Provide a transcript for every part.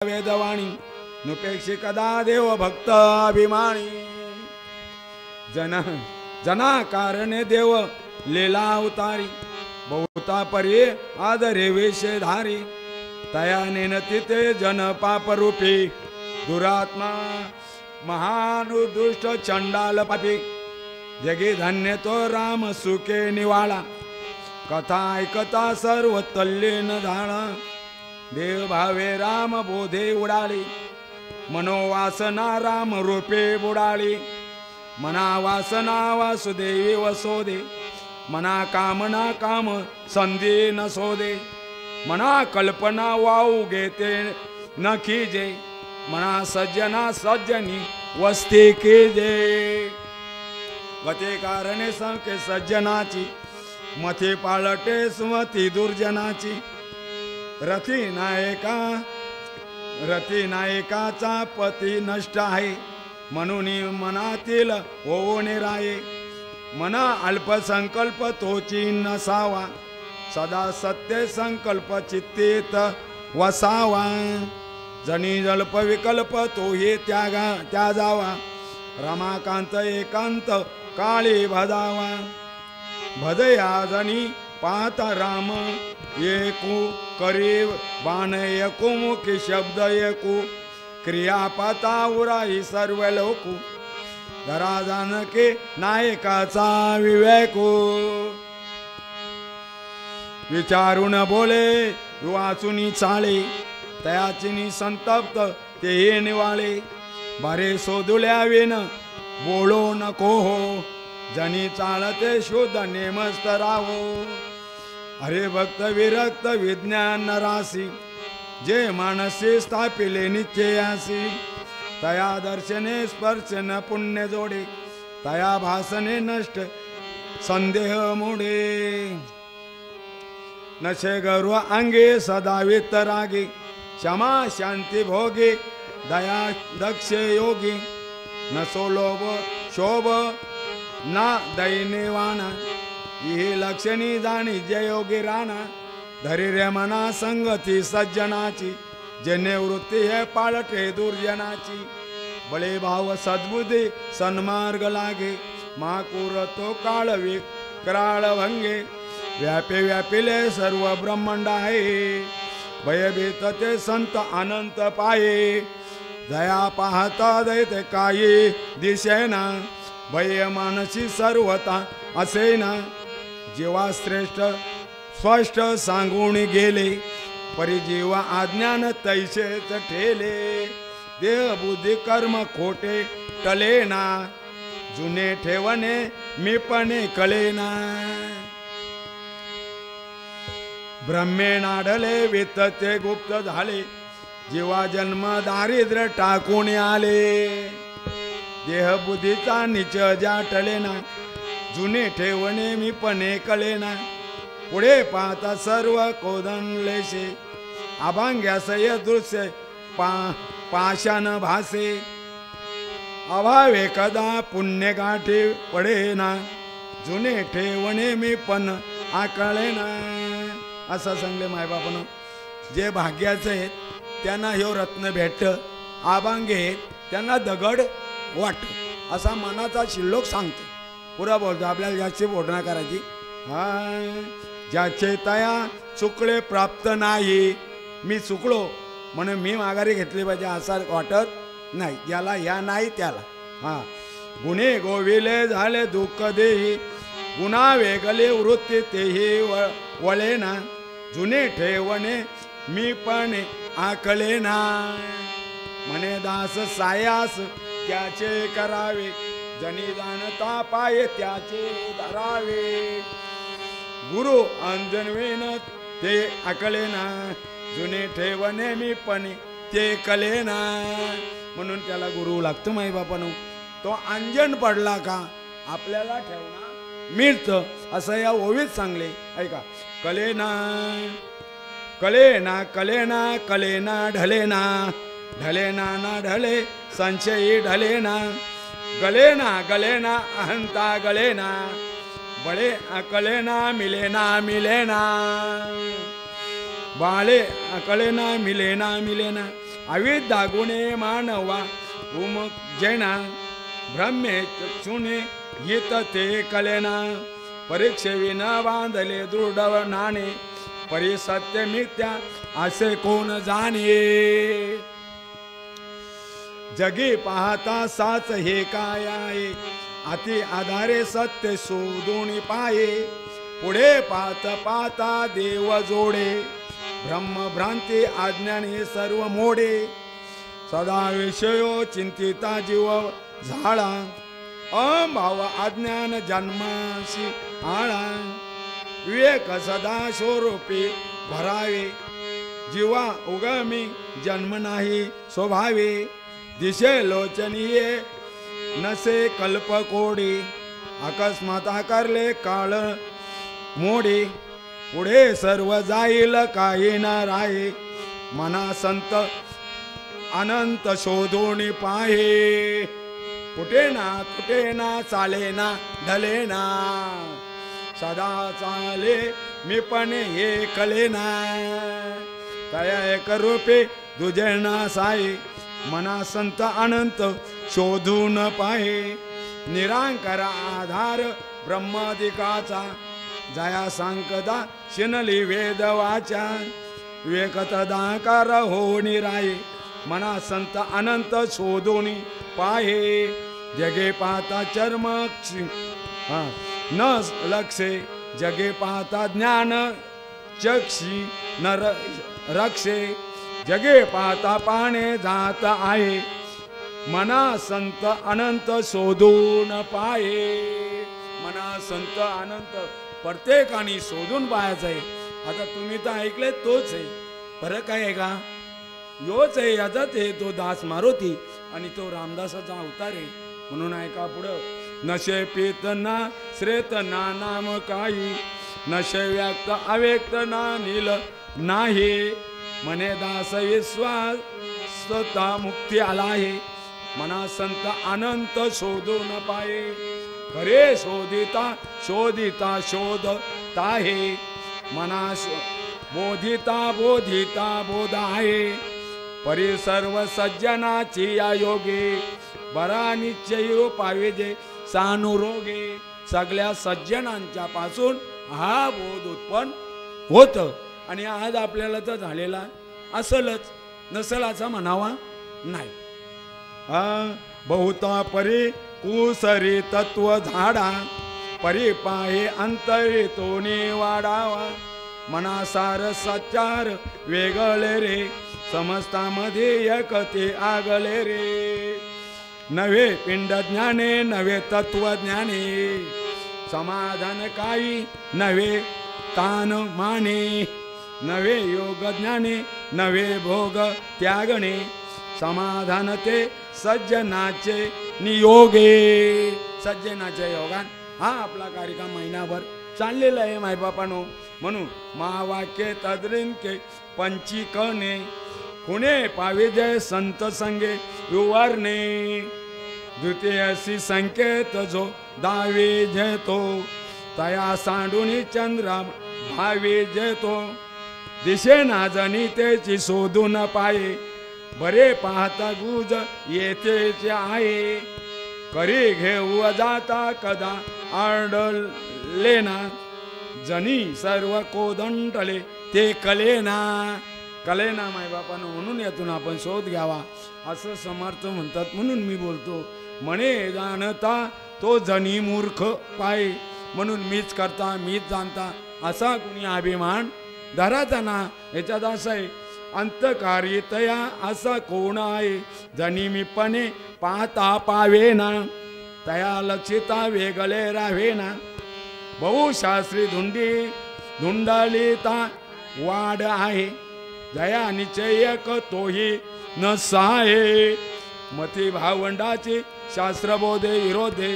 वेदवाणी नुपेक्षी कदा देव भक्त अभिमानी जना कारणे देव लीला अवतारी बहुता परी आदरे वेशधारी तया नेनती ते जन पाप रूपी दुरात्मा महानुदुष्ट चंडाल पापी जगी धन्य तो राम सुखे निवाळा कथा ऐकता सर्व तल्लीन झाला देव भावे राम बोधे उडाली मनोवासना राम रूपे बुडाली मना वासना वासुदेवी वसोदे मना कामना काम संधी नसोदे मना कल्पना वाऊ घेते न कीजे मना सज्जना सज्जनी वस्ती कीजे गते कारणे संके सज्जनाची मथे पाळटे सुमती दुर्जनाची रथी नायकाचा पती नष्ट आहे म्हणून मनातील होणे राये मना अल्पसंकल्प तोची नसावा सदा सत्य संकल्प चित्तेत वसावा जनी जल्प विकल्प तोही त्या जावा रमाकांत एकांत काळी भजावा भदया जनी पाहता राम एकू करी बाण एकू मुखी शब्द एकू क्रियापाता उराई सर्व लोकू धरा जानके नायकाचा विवेकू विचारून बोले वाचूनी चाळे तयाचिनी संतप्त ते निवाळे बारे शोधुल्या विन बोलो नको हो जनी चालते शोध नेमस्त राहो हरे भक्त विरक्त विज्ञान रासी जे मानसी स्थापिले निश्चयासी तया दर्शने स्पर्शन पुण्य जोडे तया भासने नष्ट संदेह मोडे नशे गर्व अंगे सदा वितरागी क्षमा शांती भोगी दया दक्ष योगी नसो लोभ शोभ ना दैनिवाना ही लक्षणी जाणी जय योगी राणा धरी रे मना संगती सज्जनाची जेने वृत्ती हे पाळटे दुर्जनाची बळे भाव सद्बुद्धी सन्मार्ग लागे माकूर तो काळ विक्राळ भंगे व्यापे व्यापिले सर्व ब्रह्मांड आहे भयभीत ते संत अनंत पाये दया पाहता दैते काही दिसेना भय मानसी सर्वता असेना जीवा श्रेष्ठ स्पष्ट सांगून गेले परी जीवा अज्ञान तैसेच ठेले देह बुद्धी कर्म खोटे टलेना जुने ठेवणे मीपणे कळेना ब्रह्मे नाडले वितते गुप्त झाले जीवा जन्म दारिद्र्य टाकून आले देह बुद्धीचा निच ज्या टलेना जुने ठेवणे मीपणे कळेना पुढे पाहता सर्व कोदनलेशे अभांग्यासय दृश्य पाषाण भासे अभावे कदा पुण्य गाठी पडेना जुने ठेवणे मी पण आकळेना असं सांगले मायबापानं जे भाग्याचे आहेत त्यांना ह्यो रत्न भेटत अभांगे आहेत त्यांना दगड वाट असा मनाचा शिल्लोक सांगतो पुरा बोलतो आपल्याला जास्त बोलणं करायची हा ज्याचे तया चुकले प्राप्त नाही मी चुकलो म्हणून मी माघारी घेतली पाहिजे असा वाटत नाही ज्याला ह्या नाही त्याला हा गुन्हे गोविले झाले दुःख देही गुन्हा वेगले वृत्ती तेही वळेना जुने ठेवणे मी पण आकलेना म्हणे दास सायास त्याचे करावे जनी जाणता पाय त्याचे धरावे गुरु अंजनवेन ते अकलेना जुने ठेवणे मी पण ते कलेना म्हणून त्याला गुरु लागतो माई बापानो तो अंजन पडला का आपल्याला ठेवणं मिळतं असं या ओवीत सांगले ऐका कलेना कलेना कलेना कलेना ढलेना ढलेना ना ढले संशयी ढलेना गलेना गलेना अहंता गलेना बळे अकलेना मिलेना मिलेना बाळे अकलेना मिलेना मिलेना अविद्या गुणे मानवा उमजेना ब्रह्मे चक्षुने हित ते कलेना परीक्षेविना बांधले दृढ नाणे परी सत्य मिथ्या असे कोण जाणे जगी पाहता साच हे काय आहे अति आधारे सत्य शोधून पाये पुढे पाहत पाहता देव जोडे ब्रह्म भ्रांती अज्ञानी सर्व मोडे सदा विषयो चिंतिता जीव झाळा अभाव अज्ञान जन्माशी आळा विवेक सदा स्वरूपी भरावे जीवा उगमी जन्म नाही स्वभावे दिशे लोचनीये नसे कल्प कोडी अकस्मात करले काळ मोडी पुढे सर्व जाईल काही न राहे मना संत अनंत शोधून पाहे कुठे ना चाले ना ढले ना सदा चाले मी पण हे कले ना तया एक रूपे दुजे ना साई मना संत अनंत शोधून पाहे निरांकार आधार ब्रह्मादिकाचा जया सांकदा शिनली वेद वाचा विवेकत दाकार होणी राये मना संत अनंत शोधून पाहे जगे पाहता चर्म न लक्षे जगे पाहता ज्ञान चक्षी न रक्षे जगे पाहता पाणे जात आहे मना संत अनंत शोधून पाहे मना संत अनंत प्रत्येकाने शोधून पाहायचं आहे. आता तुम्ही तर ऐकले तोच आहे, फरक आहे का? योच आहे, याचाच आहे तो दास मारुती आणि तो रामदासाचा अवतार आहे. म्हणून ऐका पुढं, नशे पित ना श्रेत ना नाम काही नशे व्यक्त अव्यक्त ना नील नाही मने दास विश्वास स्वतः मुक्ती आला आहे. मना संत अनंत शोधून पाये खरे शोधिता शोधिता शोधता आहे मना बोधिता बोधिता बोध आहे परी सर्व सज्जनाची या योगे बरा निश्चय पाविजे सानुरोगे. सगळ्या सज्जनांच्या पासून हा बोध उत्पन्न होत आणि आज आपल्याला तर झालेला असलच, नसल असा म्हणावा नाही. बहुता परी कुसरी तत्व झाडा परी पाहे अंतरी तोने वाढावा मनासार सचार वेगळे रे समस्तामध्ये एकते आगले रे. नवे पिंड ज्ञाने नवे तत्व ज्ञाने समाधान काही नवे तान माने नवे योग ज्ञाने नवे भोग त्यागणे समाधान ते सज्जनाचे नियोगे. सज्जनाच्या योगान हा आपला कार्यक्रम महिनाभर चाललेला आहे मायबापानो. म्हणून महावाक्य तद्रिंके पंचिकने कुणे पाविजय संत संगे विवारणे द्वितीयसी संकेत जो दावे जयतो तया सांडूनी चंद्रा भावे जयतो दिशे ना जनी त्याची शोधून पाये बरे पाहता गुज येतेचे आहे करी घेऊ जाता कदा आडलेना जनी सर्व कोदंडले ते कलेना. कलेना मायबापानं म्हणून यातून आपण शोध घ्यावा असं समर्थ म्हणतात. म्हणून मी बोलतो म्हणे जाणता तो जनी मूर्ख पाय म्हणून मीच करता मीच जाणता असा कुणी अभिमान धराचा ना. याच्यात असं आहे अंतकारितया असा कोण आहे जनी मी पणे पाहता पावेना तया लक्षिता वेगळे रावेना. बहुशास्त्री धुंडालिता वाढ आहे जया निश्चयक तोही न साहे मती भावंडाची शास्त्रबोधे विरोधे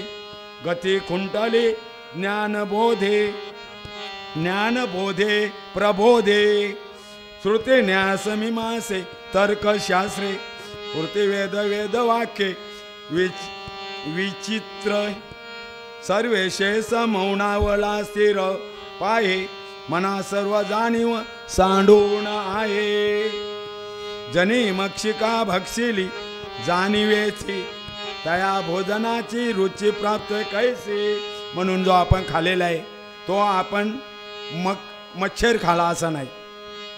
गती खुंटली ज्ञानबोधे प्रबोधे श्रुती न्यास मीमांसे तर्क शास्त्रे कृती वेद वेद वाक्ये विचित्र सर्वेशेष मौनावला स्थिर पाहे मना सर्व जाणीव सांडून आहे. जनी मक्षिका भक्षिली जाणीवेची तया भोजनाची रुची प्राप्त कैसी. म्हणून जो आपण खाल्लेला आहे तो आपण मच्छर खाला असं नाही.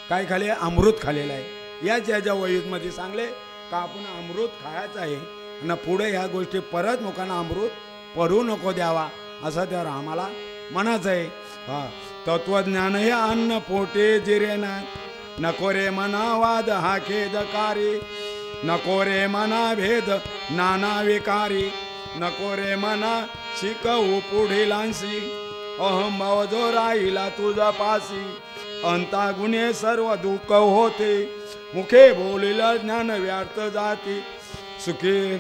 काय खाले? अमृत खाल्लेलं आहे. याच्या वहीमध्ये सांगले का आपण अमृत खायचं आहे आणि पुढे ह्या गोष्टी परत लोकांना अमृत पडू नको द्यावा असं त्यावर आम्हाला म्हणायचं आहे. हा तत्वज्ञान हे अन्न पोटे जिरेना. नको रे मना वाद हा खेदकारी. नको रे मना भेद नाना विकारी. नको रे मना शिकवू पुढीलांशी. अहम भाव जो राहिला तुझा पासी. अंता गुणे सर्व दुःख होते. मुखे बोलिला ज्ञान व्यर्थ जाते. सुखी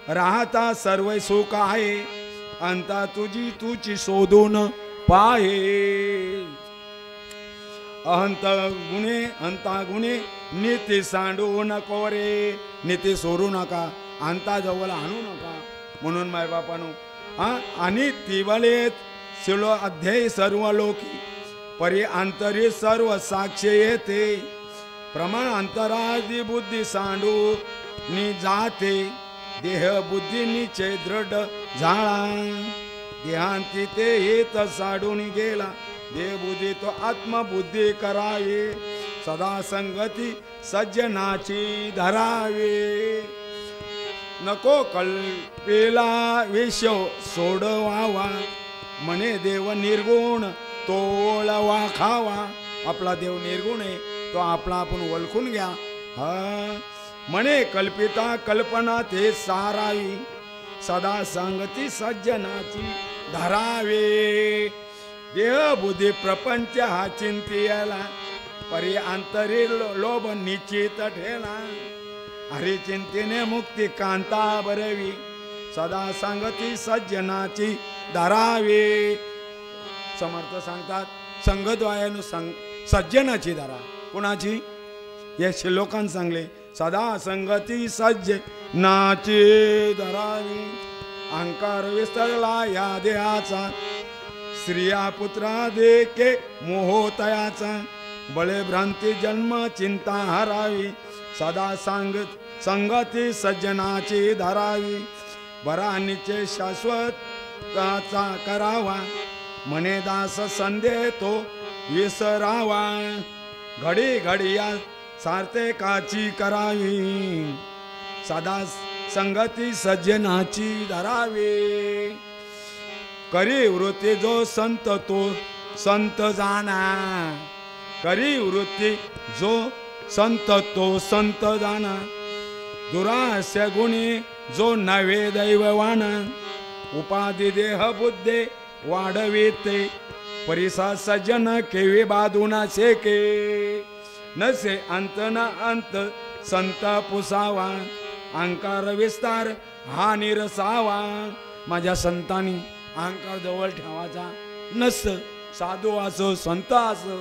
राहता सर्व सुख आहे. अंता तुझी तुझी शोधून पाहे. अंता गुणे नीती सांडू नको रे. नीती सोडू नका, अंता जवळ आणू नका. म्हणून माय बापानो आणि तिवलेत शिलो अध्याय सर्व लोकी. परी अंतरी सर्व साक्ष येते. प्रमाण अंतरादी बुद्धी सांडू नि जाते. देह बुद्धी निचे दृढ झाला. देहांती ते येत साडून गेला. देह बुद्धी तो आत्मबुद्धी करावे. सदा संगती सज्जनाची धरावे. नको कल्पेला विषव सोडवावा. म्हणे देव निर्गुण तो ओळवा खावा. आपला देव निर्गुण आहे तो आपला आपण ओळखून घ्या. हा म्हणे कल्पिता कल्पना ते सारावी. सदा संगती सज्जनाची धरावे. देह बुद्धी प्रपंच हा चिंतियाला. परी अंतरी लोभ निश्चित ठेला. हरी चिंतेने मुक्ती कांता बरवी. सदा संगती सज्जनाची धरावे. समर्थ सांगतात संगद्वायानु सज्जनाची धरा. कोणाची? या श्लोकांत सांगले सदा संगती सज्जनाची धरावी. अहंकार विसरला या देहाचा. स्त्रिया पुत्रा देके मोहोतयाचा. बळे भ्रांती जन्म चिंता हरावी. सदा संगती सज्जनाची धरावी. बरा निचे शाश्वताचा करावा. म्हणे दास संदेह तो विसरावा. घडी घडिया सार्थकाची करावी. सदा संगती सज्जनाची धरावी. करी वृत्ती जो संत तो संत जाणा. करी वृत्ती जो संत तो संत जाणा. दुरास्य गुणी जो नवे दैववाना. उपाधी देह बुद्धे वाढविते. परिसा सज्जन केवे बाधूना शेके. नसे अंत न अंत संत पुसावा. अहंकार विस्तार हा निरसावा. माझ्या संतांनी अहंकार जवळ ठेवायचा नस. साधू असो संत असो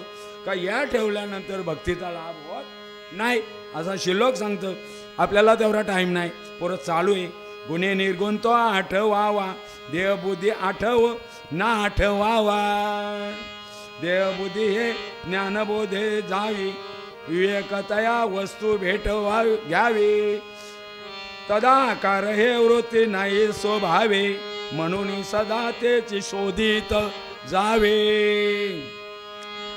का या ठेवल्यानंतर भक्तीचा लाभ होत नाही असा श्लोक सांगतो. आपल्याला तेवढा टाइम नाही. परत चालू आहे. गुन्हे निर्गुण तो आठवावा. देहबुद्धी आठव ना आठवावा. देहबुद्धी हे ज्ञानबोधे जावी. विवेकतया वस्तू भेटवा घ्यावी. तदाकार हे वृत्ती नाही स्वभावे. म्हणून सदा तेची शोधित जावे.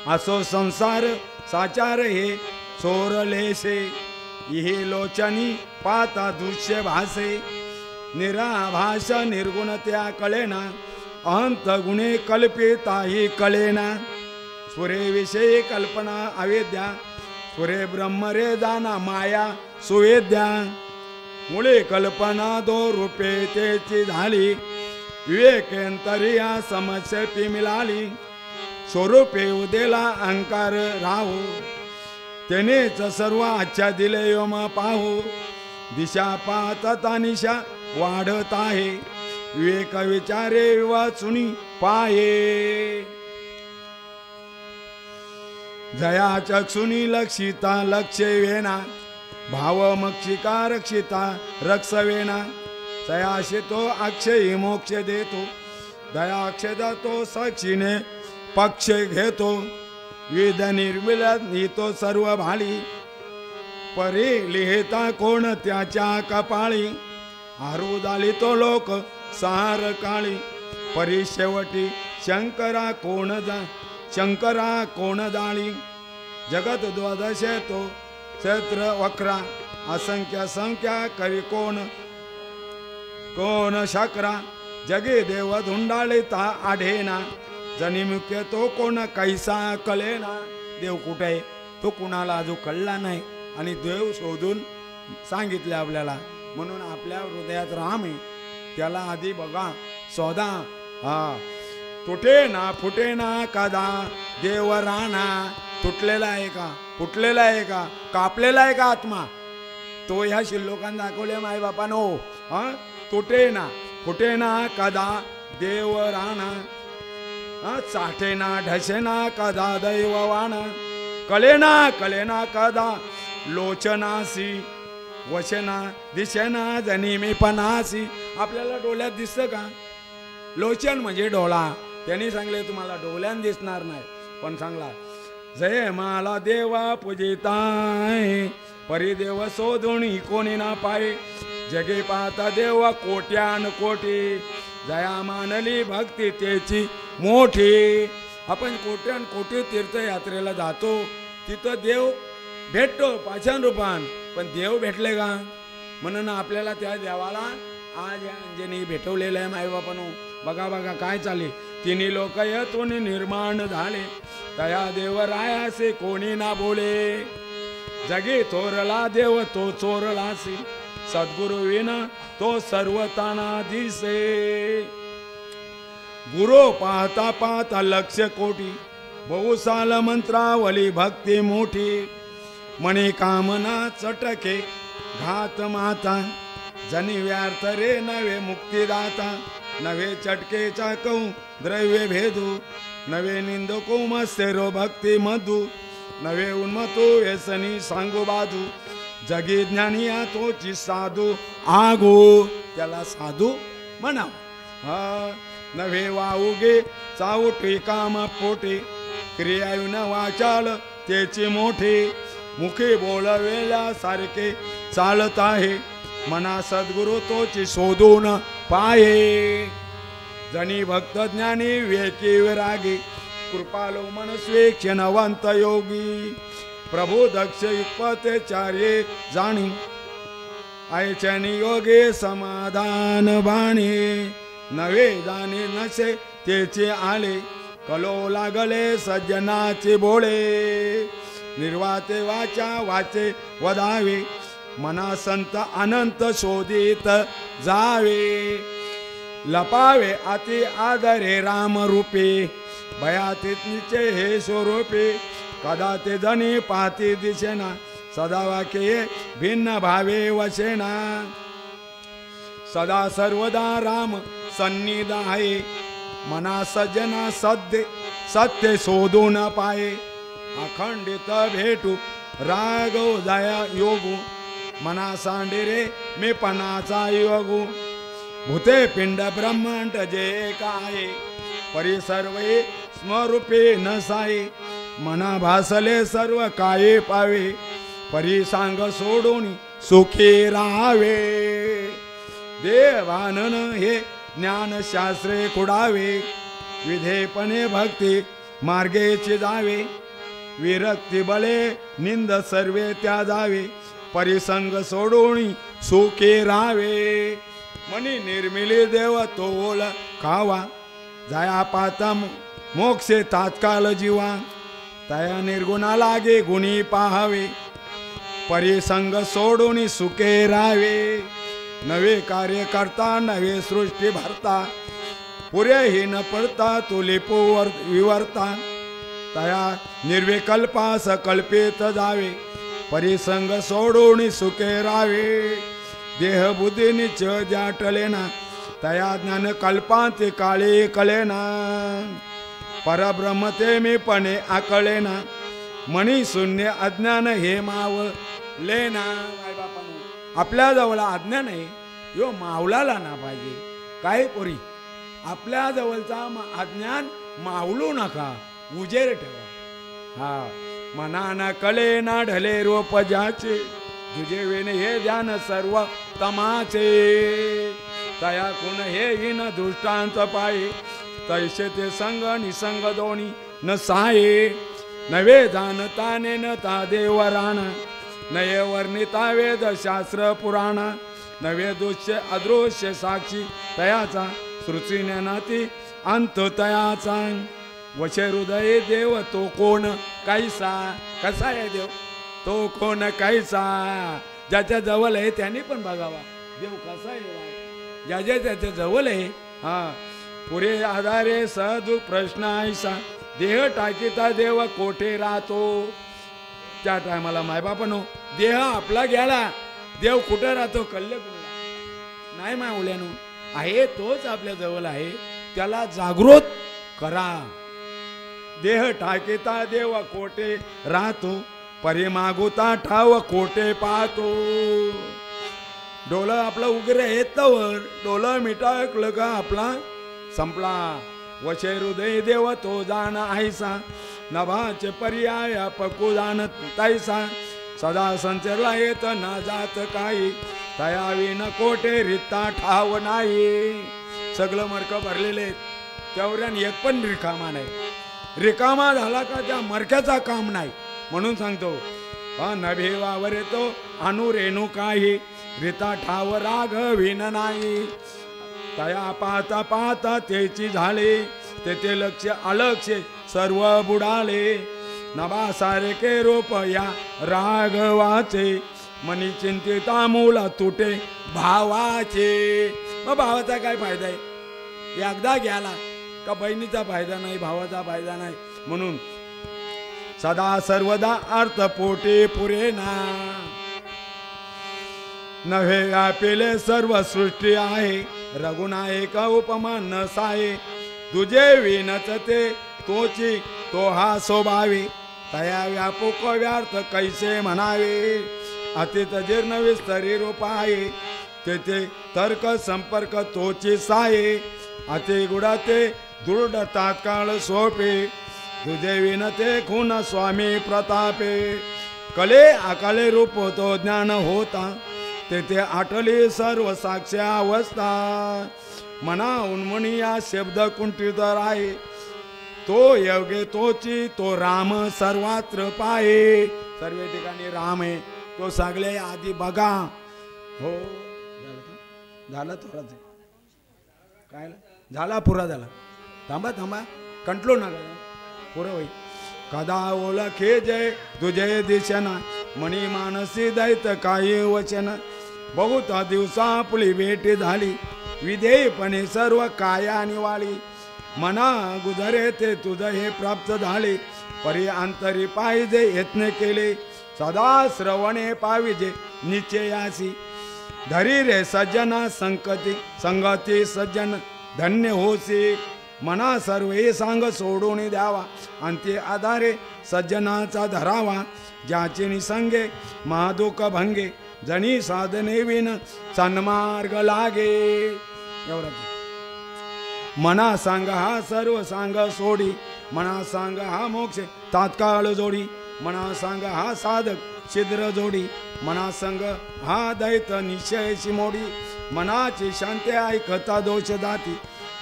असो संसार साचार हे चोरलेसे. इहे लोचनी पाता दृश्य भासे. निराभास निर्गुण त्या कळेना. अहंत गुणे कल्पिता ही कळेना. सुरे विषयी कल्पना अवेद्या. सुरे ब्रह्म रे जाना माया सुवेद्या. मुळे कल्पना दो रूपे तेची झाली. विवेकेंतरिया समस्या मिळाली. स्वरूपे उदेला अहंकार राहू. तेनेच सर्व आच्छा दिले योम पाहू. दिशा पाहता निशा वाढत आहे. विवेक विचारे वाचुनी पाये. जया चक्षुनी लक्षिता लक्ष वेना. भाव मक्षिका रक्षिता रक्षवेना. तयाशी तो अक्षयी मोक्ष देतो. दया अक्षदा तो साक्षीने पक्ष घेतो. वेद निर्विलत तो सर्व भाली. परी लिहिता कोण त्याच्या कपाळी, आरू झाली तो लोक सार काळी. परी शेवटी शंकरा कोण जाळी. जगत द्वादशे तो क्षेत्र वक्रा, असंख्य संख्या करी कोण शकरा. जगे देव धुंडाळीता आढेना, जनी मुख्य तो कोण कैसा कळेना. देव कुठे आहे तो कुणाला अजून कळला नाही, आणि देव शोधून सांगितले आपल्याला. म्हणून आपल्या हृदयात राम आहे, त्याला आधी बघा शोधा. तुटे ना फुटे ना कदा देव राणा. तुटलेला आहे का, फुटलेला आहे का, कापलेला आहे का आत्मा, तो ह्या शिल्लोकांना दाखवले माय बापानो. तुटे ना फुटे ना कदा देव राणा, चाटे ना ढसे ना कदा दैववाण. कळेना कदा लोचनासी, वचना दिसेना जनी मी पणासी. आपल्याला डोळ्यात दिसतं का, लोचन म्हणजे डोळा. त्यांनी सांगले तुम्हाला डोळ्यान दिसणार नाही, पण सांगला जय माला देवा पूजिताय, परिदेव शोधून कोणी ना पाय. जगे पाहता देवा कोट्यान कोटी, जया मानली भक्ती त्याची मोठी. आपण कोट्यान कोटी तीर्थयात्रेला जातो, तिथं देव भेटतो पाषाण रूपान, पण देव भेटले का. म्हणून आपल्याला त्या देवाला आज या अंजनी भेटवलेलं आहे मायबापानो. बघा बघा काय चाले. तिन्ही लोक यातून निर्माण झाले, तया देवरायासे कोणी ना बोले. जगी थोरला देव तो चोरलासी, सद्गुरु विना तो सर्वताना दिसे. गुरु पाहता पाहता लक्ष कोटी, बहुसाल मंत्रावली भक्ती मोठी. मणी कामना चटके घात माता, जनी व्यर्थ रे नवे मुक्तिदाता. नवे चटके चाकऊ द्रव्य भेदू, नवे निंदको मस्तेरो भक्ती मधू. नवे उन्मतो व्यसनी सांगू बाजू, जगी ज्ञानिया तोची साधू आगो. त्याला साधू म्हणाव. नवे वाऊगे चावटे काम पोटे, क्रियायुन वाचाल त्याचे मोठे. मुखे बोलवेल्या सारखे चालत आहे, मना सद्गुरु तोची शोधून पाये. जनी भक्त ज्ञानी विवेकी विरागी, कृपालो मनस्वी क्षणवंत योगी. प्रभु दक्ष युक्पते चार्ये जाणी, ऐचनी योगे समाधान बाणी. नवे जाणे नसे तेचे आले, कलो लागले सज्जनाचे बोळे. निर्वाते वाचा वाचे वदावे, मना संत अनंत शोधित जावे. लपावे अति आदरे राम रूपे, भयातीत निचे हे स्वरूपे. कदा ते जनी पाती दिसेना, सदा वाक्ये भिन्न भावे वसेना. सदा सर्वदा राम सन्निध आहे, मना सज्जना सत्य शोधून पाये. अखंडित भेटू रागव जाया योगू, मना सांडेरे मी पणाचा योगू. भूते पिंड ब्रह्मांड जे काय, परी सर्वे स्मरूपे नसाये. मना भासले सर्व काये पावे, परी सांग सोडून सुखी राहावे. देवानन हे ज्ञान शास्त्रे कुडावे, विधेपणे भक्ती मार्गेची जावे. विरक्ती बळे निंद सर्वे त्या जावे, परिसंग सोडून सुखी राहावे. मनी निर्मिली देव तोल खावा, जाया पाता मोक्षे तात्काल जीवा. तया निर्गुणा लागे गुणी पाहावे, परिसंग सोडून सुखे राहावे. नवे कार्य करता नवे सृष्टी भरता, पुरे न पडता तुलिपो विवर्ता. तया निर्विकल्पास कल्पित जावे, परिसंग सोडून सुखे राहावे. देह बुद्धी निच जाटलेना, तया ज्ञान कल्पांते काळे कळेना. परब्रह्म ते मी पणे आकळेना, मनी शून्य अज्ञान हे माव लेना. आपल्या जवळ अज्ञान आहे, यो मावलाला ना पाहिजे. काय पोरी, आपल्या जवळचा अज्ञान मावलू नका, उजेर ठेवा. मनाना कळे ना ढले रोप ज्याचे, तुझे विण हे ध्यान सर्व तमाचे तया कुण हे हिन दृष्टांत पाये तैसे ते संग निसंग दोन्ही न साये नवे जाणताने न ता देव राणा नये वर्णिता वेद शास्त्र पुराण नवे दृश्य अदृश्य साक्षी तयाचा सृष्टी ज्ञानाती अंत तयाचा वशे हृदय देव तो कोण कैसा कसा आहे देव तो कोण कैसा ज्याच्या जवळ आहे त्याने पण बघावा देव कसा आहे ज्याच्या त्याच्या जवळ आहे हा पुरे आधारे सहदु प्रश्न ऐसा देह टाकीता देव कोठे राहतो त्या टायमाला मायबापानो देह आपला गेला देव कुठे राहतो कल्ले कुठला नाही मावल्यानो आहे तोच आपल्या जवळ आहे त्याला जागृत करा देह टाकीता देव कोठे राहतो परी मागुता ठाव कोठे पाहतो डोलं आपलं उघडे येतवर डोलं मिटाकलं का आपला संपला वशे हृदय देव तो जाण ऐसा नभाचे पर्याय पकू जाण तैसा सदा संचरला येत ना जात काही तयावी न कोठे रिता ठाव नाही सगळं मडक भरलेले तेवढ्यान एक पण रिकामा नाही रिकामा झाला का त्या मडक्याचा काम नाही म्हणून सांगतो नभे वावर येतो अनुरेणू काही रिता ठाव राग विन नाही तया पाहता पाहता त्याची झाले तेथे लक्ष अलक्ष सर्व बुडाले नभा सारे के रूप या राघवाचे मनी चिंतिता मूला तुटे भावाचे मग भावाचा काय फायदा आहे एकदा घ्याला का बहिणीचा फायदा नाही भावाचा फायदा नाही म्हणून सदा सर्वदा अर्थ पोटे पुरे ना नव्हे व्यापिले सर्व सृष्टी आहे रघुनायक उपमा न साये तुझे विनच ते तोची तो हा स्वभावे तया व्यापक व्यर्थ कैसे म्हणावे अतित जीर्ण विस्तरी रूप आहे तेथे तर्क संपर्क तोची साये अति गुडाते दृढ तात्काळ सोपे तुझे विनते खून स्वामी प्रतापे कले अकाले रूप तो ज्ञान होता तेथे आठली सर्व साक्ष अवस्था मना उन्मणी या शब्द कुंठित आहे तो योगे तोची तो राम सर्वत्र पाये सर्व ठिकाणी राम आहे तो सगळे आधी बघा हो झालं थोडाच काय झाला पुरा झाला थांबा थांबा कंट्रोल नका पुरं होईल कदा ओळखे जय तुझे दिशना मणी मानसी दैत काही वचन बहुत दिवसा आपली भेट झाली विधेयपणे सर्व काया निवाळी मना गुजरे ते तुझ हे प्राप्त झाले परी अंतरी पाहिजे यत्न केले सदा श्रवणे पाविजे निश्चयासी धरी रे सज्जना संगती सज्जन धन्य होसी मना सर्व हे सांग सोडून द्यावा अंते आधारे सज्जनाचा धरावा ज्याचे निसंगे महादुःख भंगे जणी साधने विन सन्मार्ग लागे एवढंच मना सांग हा सर्व सांग सोडी मना सांग हा मोक्ष तात्काळ जोडी मना सांग हा साधक छिद्र जोडी मना संग हा दैत निश्चयशी मोडी मनाची शांती ऐकता दोष दाती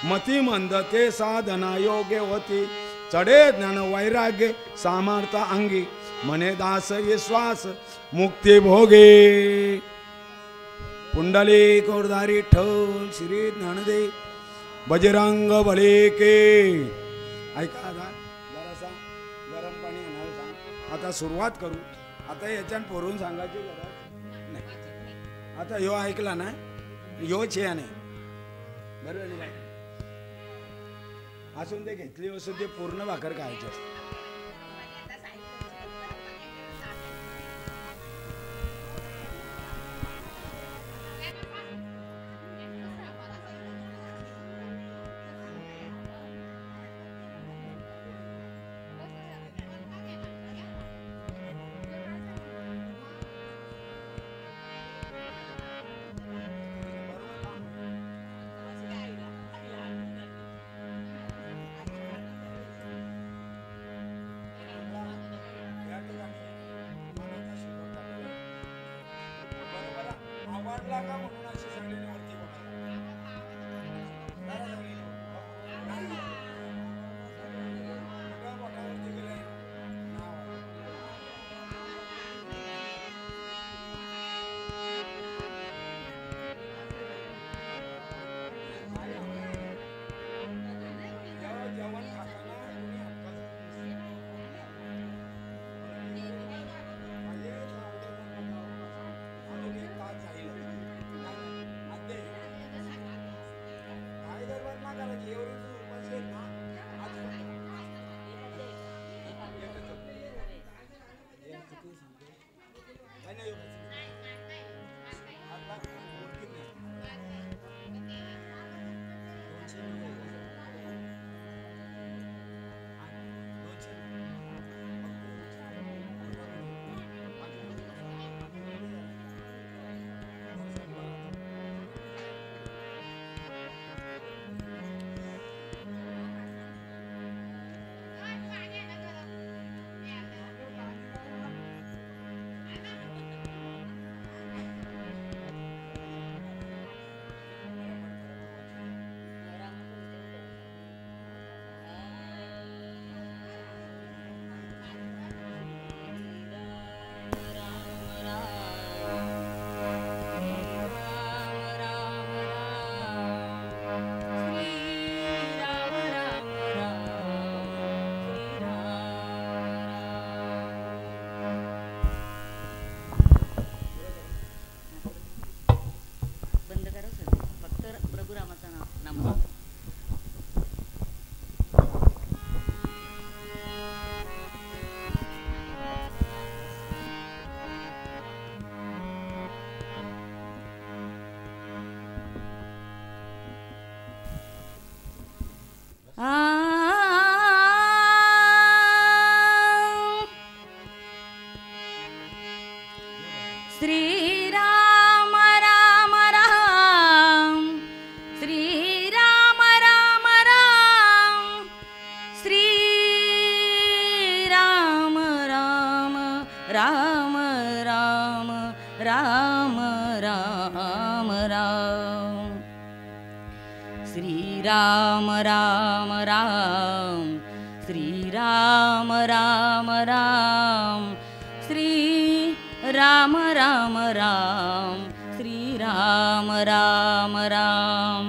मती मंद ते साधना योग्य होती चढे ज्ञान वैराग्य सामर्थ अंगी मने दास विश्वास मुक्ती भोगे पुंडली कोरधारी ठोल श्री ज्ञानदेव बजरंग बले के ऐका जरासा गरम पाणी आणायला सांग आता सुरुवात करू आता याच्यान पोरून सांगायची गरज नाही आता ह्यो ऐकला ना ह्यो छे नाही बरोबर नाही असून ते घेतली वस्तू ते पूर्ण भाकर खायचे असते लागला का म्हणून अशी सगळी वरती जेवण खाताना श्रीराम राम राम श्रीराम राम राम श्रीराम राम राम राम राम राम राम श्रीराम राम राम श्रीराम राम राम श्री राम राम राम श्रीराम राम राम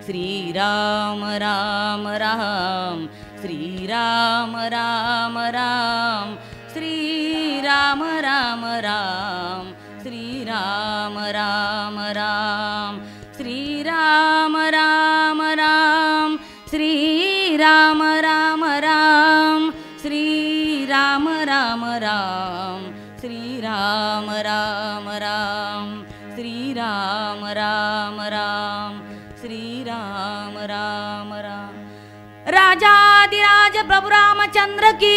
श्रीराम राम राम श्रीराम राम राम श्रीराम राम राम श्रीराम राम राम श्रीराम राम राम श्रीराम राम राम श्रीराम राम राम श्रीराम राम राम श्रीराम राम राम श्रीराम राम राम राजाधिराज प्रभु रामचंद्र की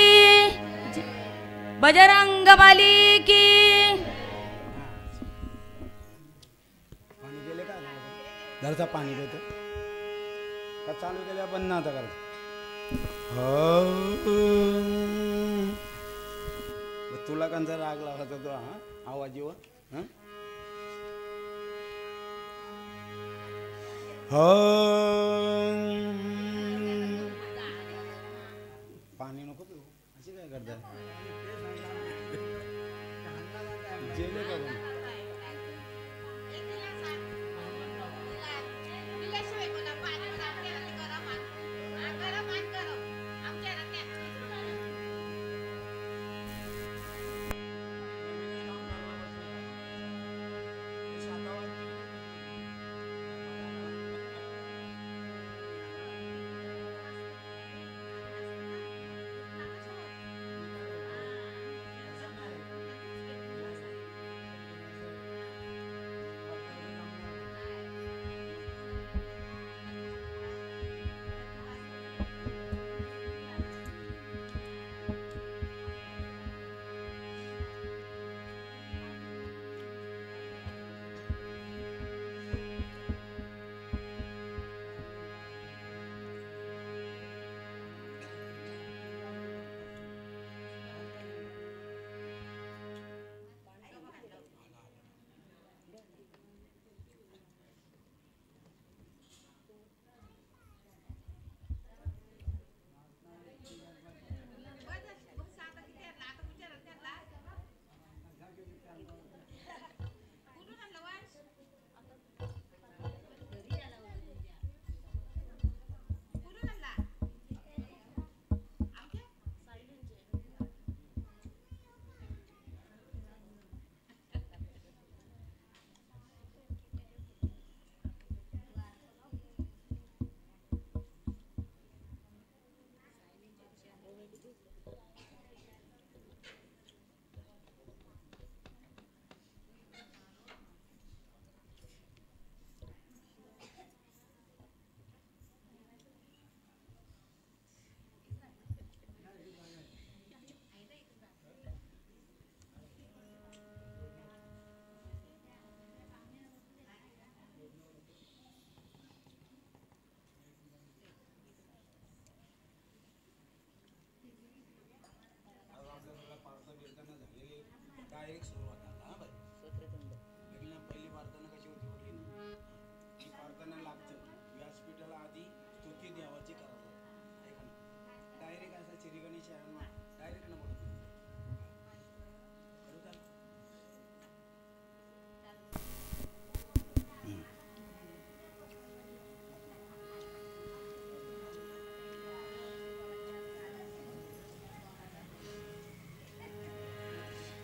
बजरंग बली की पाणी गेले का धरता पाणी देतो का चालू केल्या बंद ना आता करत तुला कंचा राग लागत होता हा आवाज येऊ पाणी नको पिऊ अशी काय करताय जेले का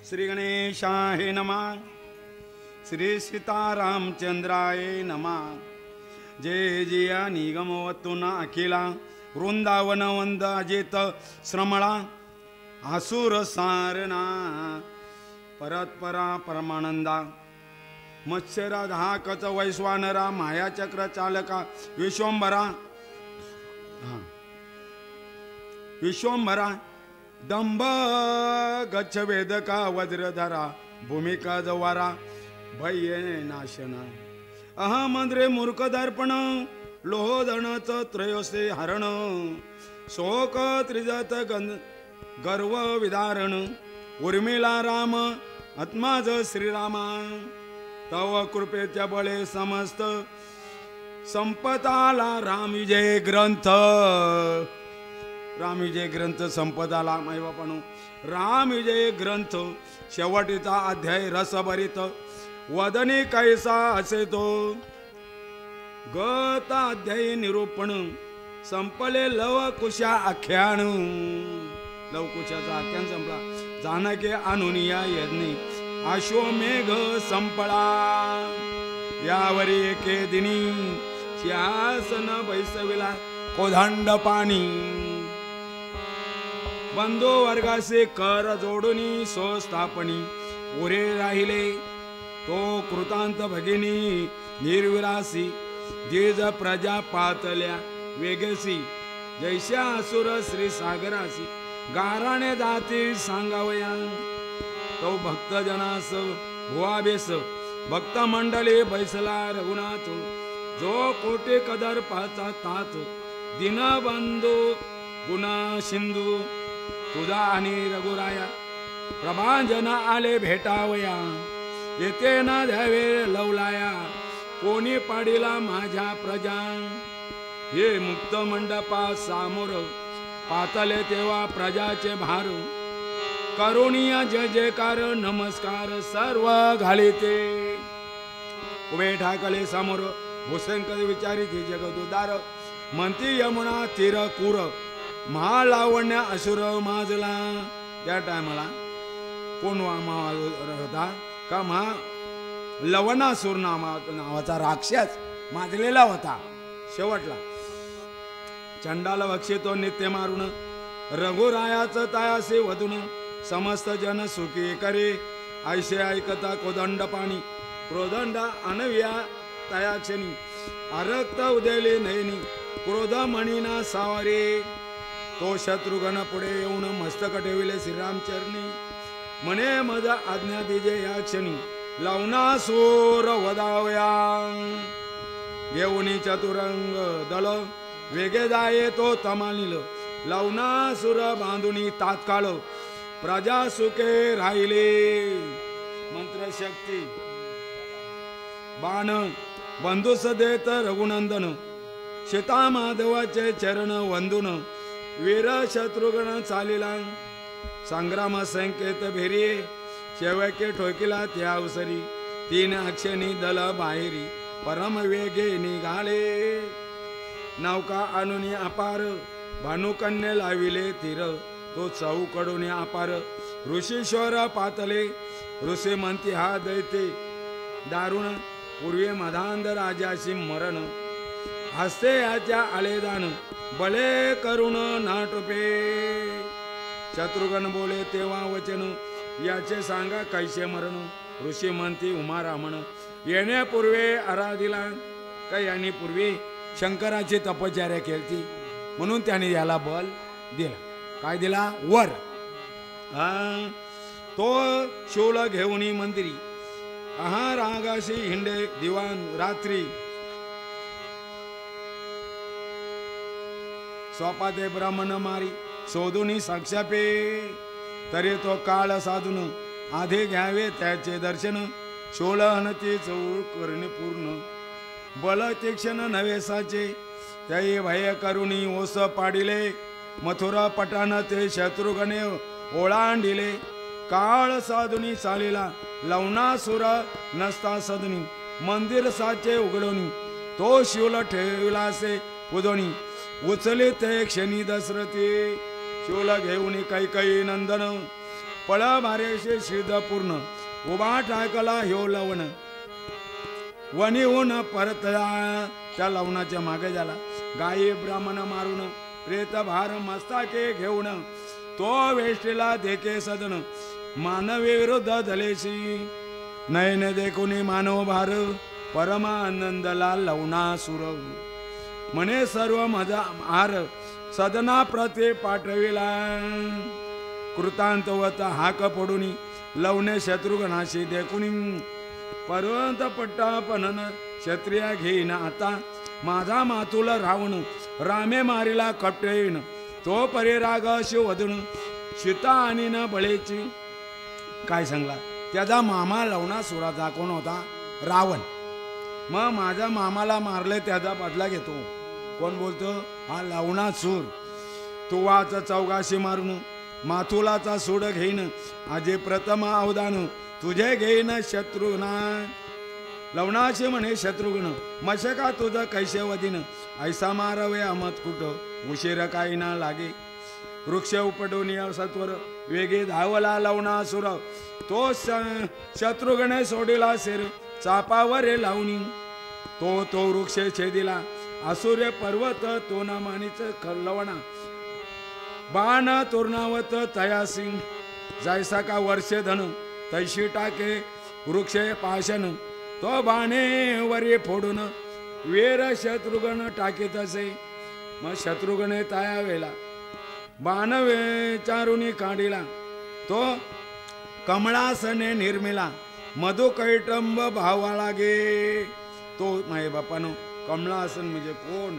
श्री गणेशाय नमः. श्री सीतारामचंद्राय नमः. जय जिया निगमवतुना अखिला वृंदावन वंद अजित श्रमळा आसुर सारणा परत्परा परमानंदा मत्स्यरा धाकच वैश्वानरा मायाचक्र चालका विश्वंभरा विश्वंभरा दंभ गच्छ वेदका वज्रधरा भूमिका जवारा भय नाशना अहमंद्रे मूर्ख दर्पण लोहोदणच त्रयोसे हरण शोक त्रिजत गर्व विदारण उर्मिला राम आत्माज श्रीरामा तव कृपेच्या बळे समस्त संपताला राम विजय ग्रंथ राम विजय ग्रंथ संपदाला माय बापानो राम विजय ग्रंथ शेवटीचा अध्याय रसभरित वदने कैसा असे तो गत अध्याय निरूपण संपले लवकुशा आख्यान लवकुशाचा आख्यान संपला जानके अनुनिया यज्ञे अश्वमेघ संपळा यावरी एके दिनी सिंहासन बैसविला कोधांड पाणी बंधू वर्गासे कर जोडुनी स्वस्थापनी उरे राहिले तो कृतांत भगिनी निर्विरासी जेज प्रजा पातल्या वेगसी जैशा असुर श्री सागरासी गाराणे जाती सांगावया तो भक्त जनास भुवाबेस भक्त मंडळी बैसला रघुनाथ जो कोटे कदर पाचा तात दिनबंधू गुणा सिंधू तुझा आणि रघुराया प्रभांजन आले भेटावया येते ना द्यावे लवलाया कोणी पाडीला माझ्या प्रजा हे मुक्त मंडपा सामोर पातले तेव्हा प्रजाचे भार करुणिया जय जयकार नमस्कार सर्व घालिते उभे ठाकले समोर भूषंकर विचारी ती जगदुदार म्हणती यमुना तीर कुर महालावण्य असुर माजला त्या टायमाला कोण होता का महा लवणासूर नावाचा राक्षस माजलेला होता शेवटला चंडाल बक्षितो नित्य मारून रघुरायाचं तायासे वधून समस्त जन सुखी करे ऐसे ऐकता कोदंड पाणी क्रोदंड अनव्या तयाक्षणी अरक्त उदेले नयनी क्रोध म्हणीना सावरे तो शत्रुघ्न पुढे येऊन मस्तक ठेविले श्रीरामचरणी म्हणे मज आज्ञा दिजे या क्षणी लवणासूर वदावया घेऊनी चतुरंग दल वेगे जाये तो तमानिल लवणासूर बांधुनी तात्काळ प्रजा सुखे राहिले मंत्र शक्ती बाण बंधुस देत रघुनंदन सीता माधवाचे चरण वंदून वीर शत्रुघ्न चालिला संग्राम संकेत भेरिये शेवके ठोकिला त्या अवसरी तीन अक्षणी दल बाहेरी परम वेगे निघाले नौका आणून अपार भानुकन्ये लाविले तीर तो चौकडून अपार ऋषीश्वर पातले ऋषी म्हणती हा दैते दारुण पूर्वी मधांध राजाशी मरण हस्ते याच्या आलेदान बले करुण नाटपे शत्रुघ्न बोले तेव्हा वचन याचे सांगा कैसे मरण ऋषी म्हणती उमा रामण येण्यापूर्वे आराधिला काही यांनी पूर्वी शंकराची तपश्चर्या केली म्हणून त्याने याला बल दिला काय दिला वर तो शोल घेऊन मंदिरी आहा रागाशी हिंडे दिवाण रात्री स्वपाते ब्राह्मण मारी शोधून साक्षापे तरी तो काळ साधून आधी घ्यावे त्याचे दर्शन शोल हनती चौळ करणे पूर्ण बल तीक्षण नवेसाचे त्याई भय करुणी ओस पाडिले मथुरा पटान ते शत्रुघ्ने ओलांडिले. काळ साधुनी चालीला लवणासुर नसता सदनी. मंदिर साचे उघडोनी तो शिवला ठेविलासे पुदोनी. उचले ते क्षणी दशरथी शिवला घेऊन कैकई नंदन. पळ मारेशे सिद्ध पूर्ण उभा टाकला ह्यो लवण. वणीहून परतया त्या लवणाच्या मागे झाला. गायी ब्राह्मण मारून प्रेत भार मस्ताके घेऊन तो वेष्टीला देखे सदन. मानवी विरुद्ध धलेशी नयन देखुनी मानव भार. परमानंदला लवणासुर म्हणे सर्व मजा हार. सदना प्रते पाठविला कृतांतवत हाक पडून. लवणे शत्रुघ्नाशी देखुनी पर्वत पट्टा पणन. क्षत्रिया घेईन आता माझा मातुला रावण. रामे मारिला कपटेन तो परिराग शिवधून. सीता आणि न बळेची काय सांगला. त्याचा मामा लवणासुराचा कोण होता? रावण. मग माझ्या मामाला मारले त्याचा बदला घेतो. कोण बोलतो? हा लवणासूर. तुवाचा चौगाशी मारून माथुलाचा सूड घेईन. आजे प्रथम अवदान तुझे घेईन शत्रुघ्ना. लवणाशी म्हणे शत्रुघ्न मशका तुझं कैसे वदीन. ऐसा मारवे अमत कुठ उशीर काही ना लागे. वृक्ष उपटून सत्वर वेगे धावला लवणासुर. तो शत्रुघ्ने सोडिला शेर चापावर लावणी. तो वृक्ष छेदिला असुर्य पर्वत. तो न मानीच लवणा बाण तोरणावत तयासी. जैसा का वर्षे धन तैशी टाके वृक्ष पाशन. तो बाणे वरी फोडून वीर शत्रुघ्न टाकीत असे. मग शत्रुघ्ने ताया वेला बाण चारुनी काढिला. तो कमळासने निर्मिला मधु कैटंब भावाला गे. तो माये बापानो कमळासन म्हणजे कोण?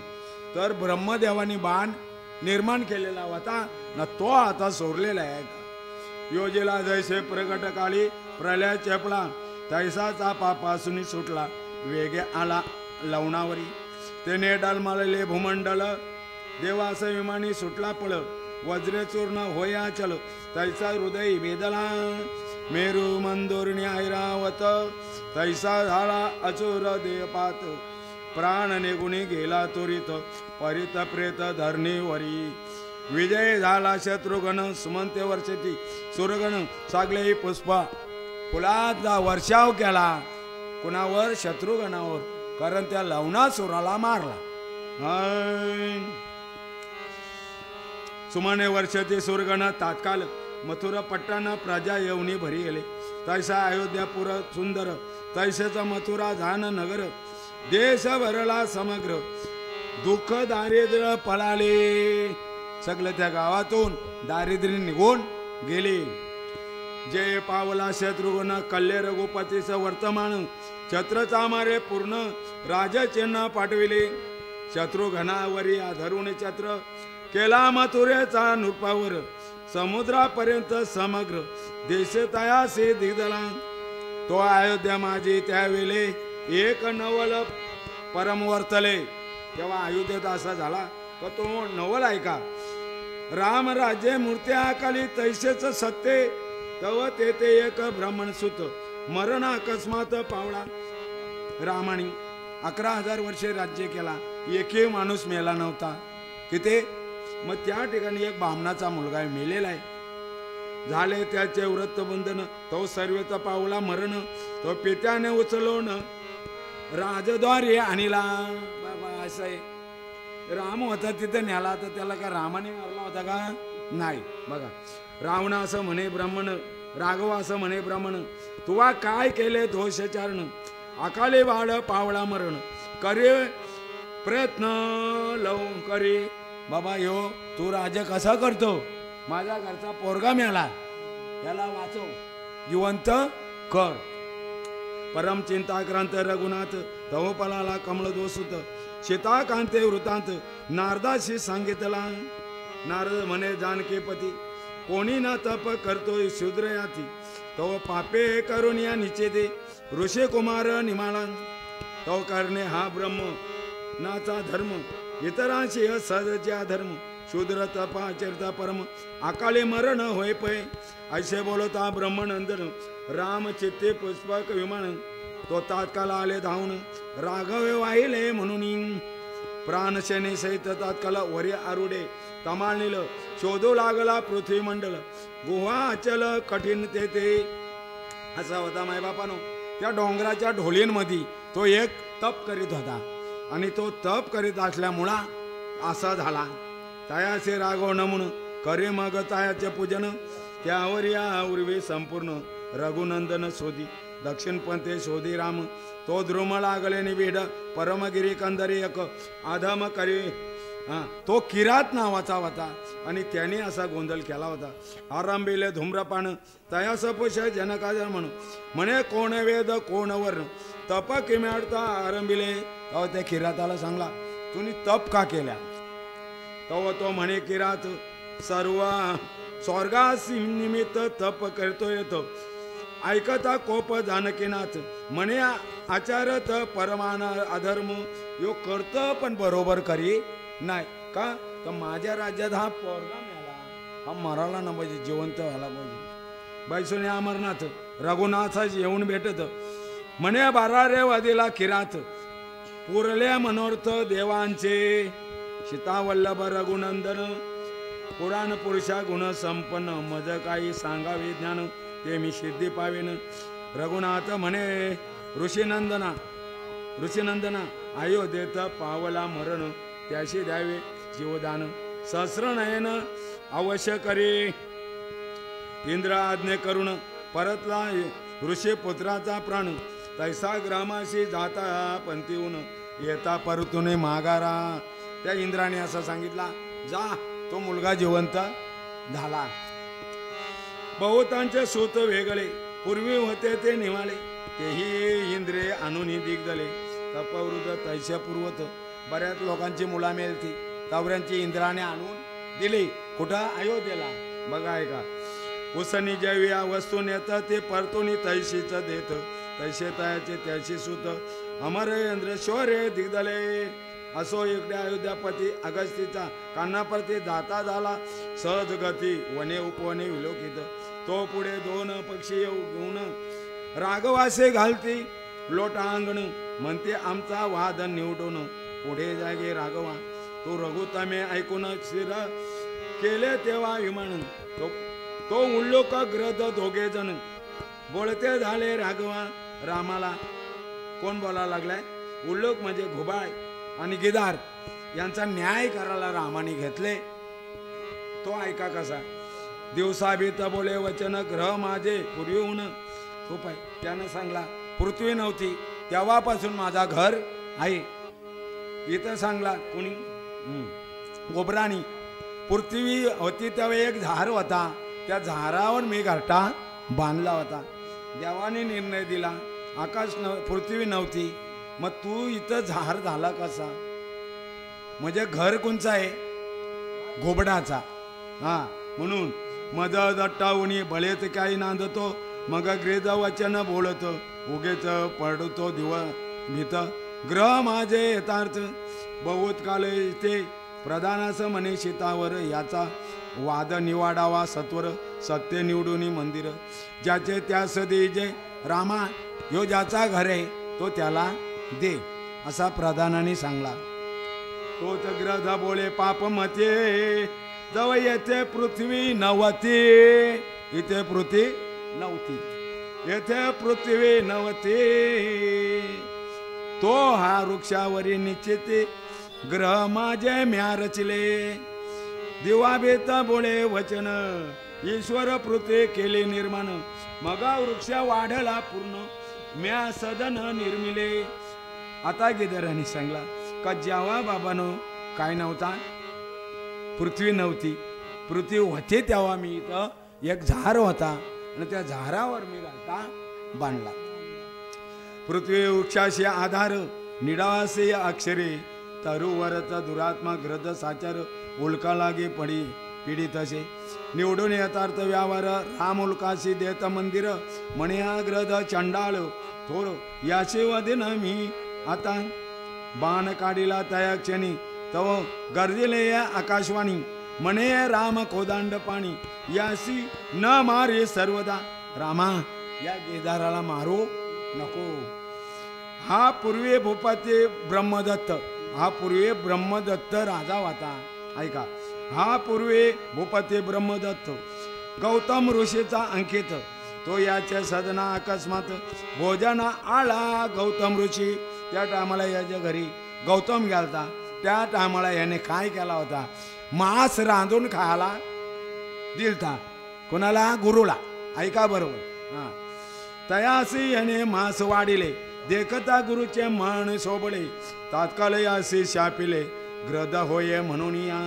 तर ब्रह्मदेवानी बाण निर्माण केलेला होता ना. तो आता सोडलेला आहे. योजेला जैसे प्रगट काळी प्रलय चेपला तैसा चापापासून सुटला. वेगे आला लवणावरी तेने डलमालले भूमंडल. देवास विमानी सुटला पळ वज्रे चूर्ण होया चल. तैसा हृदय वेदला मेरू मंदोरणी ऐरावत. तैसा झाला अचूर देपात प्राण निगुणी गेला त्वरित. परित प्रेत धरणीवरी विजय झाला शत्रुघ्न. सुमंते वर्षती सुरगण सागले पुष्पा. फुलाचा वर्षाव केला कुणावर? शत्रुघ्नावर. कारण त्या लवणासुराला मारला. सुमने वर्षती सुरगण तात्काल मथुरा पट्टाना प्रजा येऊनी भरी गेले. तैसा अयोध्यापुर सुंदर तैसेचा मथुरा जान नगर. देश भरला समग्र दुःख दारिद्र्य पळाले. सगळं त्या गावातून दारिद्र्य निघून गेले. जे पावला शत्रुघ्न कल्ले रघुपतीचं वर्तमान. छत्रचा मारे पूर्ण राजचिन्ह पाठविले. शत्रुघ्नावरी आधरून छत्र केला मथुरेचा नृपावर. समुद्रापर्यंत समग्र देश तयासे दिगदला. तो अयोध्या माझी त्यावेळे एक नवल परम वर्तले. तेव्हा अयोध्येत असा झाला का तो नवल ऐका. राम राज्य मूर्त्या आकाली तैसेच सत्ते. तव तेथे एक ब्राह्मण सुत मरण अकस्मात पावला. रामाने 11,000 वर्षे राज्य केला. एकही माणूस मेला नव्हता. किती? मग त्या ठिकाणी एक ब्राह्मणाचा मुलगा मेलेला आहे. झाले त्याचे व्रतबंधन. तो सर्वेचा पावला मरण. तो पित्याने उचलवून राजद्वारी आणला. बाबा असं आहे. राम होता तिथे न्याला तर त्याला का रामाने मारला होता का? नाही. बघा रावण असं म्हणे ब्राह्मण. राघव असं म्हणे ब्राह्मण. तुवा काय केले दोषचारण. अकाले वाढ पावला मरण. करे प्रयत्न लव करी. बाबा यो तू राज कसा करतो? माझ्या घरचा पोरगा मिळाला त्याला वाचव जिवंत कर. परम चिंताक्रांत रघुनाथ धवपलाला कमळ दोसुत. सीताकांते वृतांत नारदाशी सांगितला. नारद म्हणे जानकीपती कोणी ना तप करतोय शूद्र याती. तो पापे करून या निषेधे ऋषी कुमार निमाला. तो करणे हा ब्रह्म नाचा धर्म. इतरांशी सहजच्या धर्म शूद्र तपाचरिता परम अकाली मरण होय पै ऐसे बोलता ब्रह्मनंदन राम चित्ते पुष्पक विमान तो तात्काळ आले धावून राघवे वाहिले म्हणून प्राणसेने सहित तात्काळ वरी आरुडे तमाळनील शोधू लागला पृथ्वी मंडल गुहा अचल कठीण ते असा होता मायबापानो. त्या डोंगराच्या ढोलींमध्ये तो एक तप करीत होता आणि तो तप करीत असल्यामुळा असा झाला. तयाचे राघव नमून करे मग तयाचे पूजन त्यावर या उर्वी संपूर्ण रघुनंदन शोधी दक्षिण पंथे शोधी राम तो द्रुम लागले निबिड परमगिरी कंदरी एक आधम करी तो किरात नावाचा होता आणि त्याने असा गोंधळ केला होता. आरंभिले धूम्रपान तयास पुष जनकाजर म्हणून म्हणे कोण वेद कोण वर्ण तप किम्याडता आरंभिले तेव्हा त्या किराताला सांगला तुम्ही तप का केल्या. तेव्हा तो म्हणे किरात सर्व स्वर्गासी निमित्त तप करतो येतो ऐकता कोप जानकीनाथ म्हणे आचारत परमान अधर्म यो करतो पण बरोबर करी नाही का तर माझ्या राज्यात हा पोरगा मेला हा मराला ना पाहिजे जिवंत व्हायला पाहिजे. बैसुने अमरनाथ रघुनाथ येऊन भेटत म्हणे 12 रे वादीला किरात पुरले मनोर्थ देवांचे सीतावल्लभ रघुनंदन पुराण पुरुषा गुण संपन्न मज काही सांगावे ज्ञान ते मी सिद्धी पावेन. रघुनाथ म्हणे ऋषीनंदना अयोध्येत पावला मरण त्याशी द्यावे जीवदान सहस्र नयन अवश्य करे. इंद्र आज्ञे करून परतला ऋषी पुत्राचा प्राण तैसा ग्रामाशी जाता पंथीहून येता परतून माघारा. त्या इंद्राने असं सांगितला जा तो मुलगा जिवंत झाला. बहुतांचे सूत वेगळे पूर्वी होते ते निवाळे तेही इंद्रे आणून दिग्दले तपवृद्ध तैश्य पूर्वत बऱ्याच लोकांची मुला मिळती तवऱ्यांची इंद्राने आणून दिली कुठं अयोध्येला. बघा ऐका उसनी ज्यावी या वस्तू नेत ते परतून तैशीच देत तैसे तयाचे त्याशी सुत अमर इंद्र शौर्य दिग्दले. असो इकडे अयोध्यापती अगस्तीचा कानाप्रती जाता झाला सहज गती वने उपवने विलोकित तो पुढे 2 पक्षी येऊ घेऊन राघवासे घालती लोटा अंगण म्हणते आमचा वाद निवडून पुढे जागे राघवा तो रघुतमे ऐकून शिर केले तेव्हा विमान तो उल्लोक ग्रद दोघे जण बोलते झाले राघवा रामाला. कोण बोलायला लागलाय उल्लोक म्हणजे घुबाळ आणि गिदार यांचा न्याय करायला रामाने घेतले. तो ऐका कसा दिवसा भीत बोले वचन ग्रह माझे पूर्वीहून तो पाय त्यानं सांगला पृथ्वी नव्हती तेव्हापासून माझा घर आहे. इथं सांगला कोणी गोबराणी पृथ्वी होती तेव्हा एक झार होता त्या झारावर मी घरटा बांधला होता. देवाने निर्णय दिला आकाश पृथ्वी नव्हती मग तू इथं झार झाला कसा म्हणजे घर कोणचा आहे घोबडाचा. हा म्हणून मद दट्टावणी बळेत काही नांदतो मग ग्रेद वचन बोलत उगेच पडतो दिव भीत ग्रह माझे यथार्थ बहुत काल इथे प्रधानास म्हणे शीतावर याचा वाद निवाडावा सत्वर सत्य निवडून मंदिर ज्याचे त्यास दे जे रामा ह्यो ज्याचा घर आहे तो त्याला दे असा प्रधानाने सांगला. तोच ग्रह बोले पाप मते जव येथे पृथ्वी नव्हती इथे पृथ्वी नव्हती येथे पृथ्वी नव्हती तो हा वृक्षावरी निश्चित ग्रह माझे म्या रचले दिवा बेत बोळे वचन ईश्वर पृथ्वी केले निर्माण मगा वृक्ष वाढला पूर्ण म्या सदन निर्मिले. आता गिदराने सांगला का जेव्हा बाबानो काय नव्हता पृथ्वी नव्हती पृथ्वी होते तेव्हा मी इथं एक झार होता आणि त्या झारावर मी घालता बांधला. पृथ्वी वृक्षाशी आधार निडावासे अक्षरे तरुवरचा दुरात्मा ग्रद साचार उल्का लागे पडी पीडित असे निवडून यथार्थ व्यवहार राम उल्काशी देत मंदिर म्हणे हा ग्रद चंडाळ थोर याशी वदिन मी आता बाण काढीला तया क्षणी तव गर्दिले या आकाशवाणी म्हणे राम कोदांड पाणी यासी न मारे सर्वदा. रामा या केदाराला मारू नको. हा पूर्वी भूपती ब्रह्मदत्त, हा पूर्वी ब्रह्मदत्त राजा होता. ऐका, हा पूर्वी भूपती ब्रह्मदत्त गौतम ऋषीचा अंकित. तो याच्या सदना अकस्मात भोजन आला. गौतम ऋषी त्या टायमाला याच्या घरी गौतम गेलता. त्या टायमाला याने काय केला होता, मांस रांधून खायला दिलता. कोणाला? गुरुला. ऐका बरोबर. हा, तयासी याने मांस वाढिले. देखता गुरुचे मन सोबळे. तात्काळ यासी शापिले ग्रद होये म्हणून या.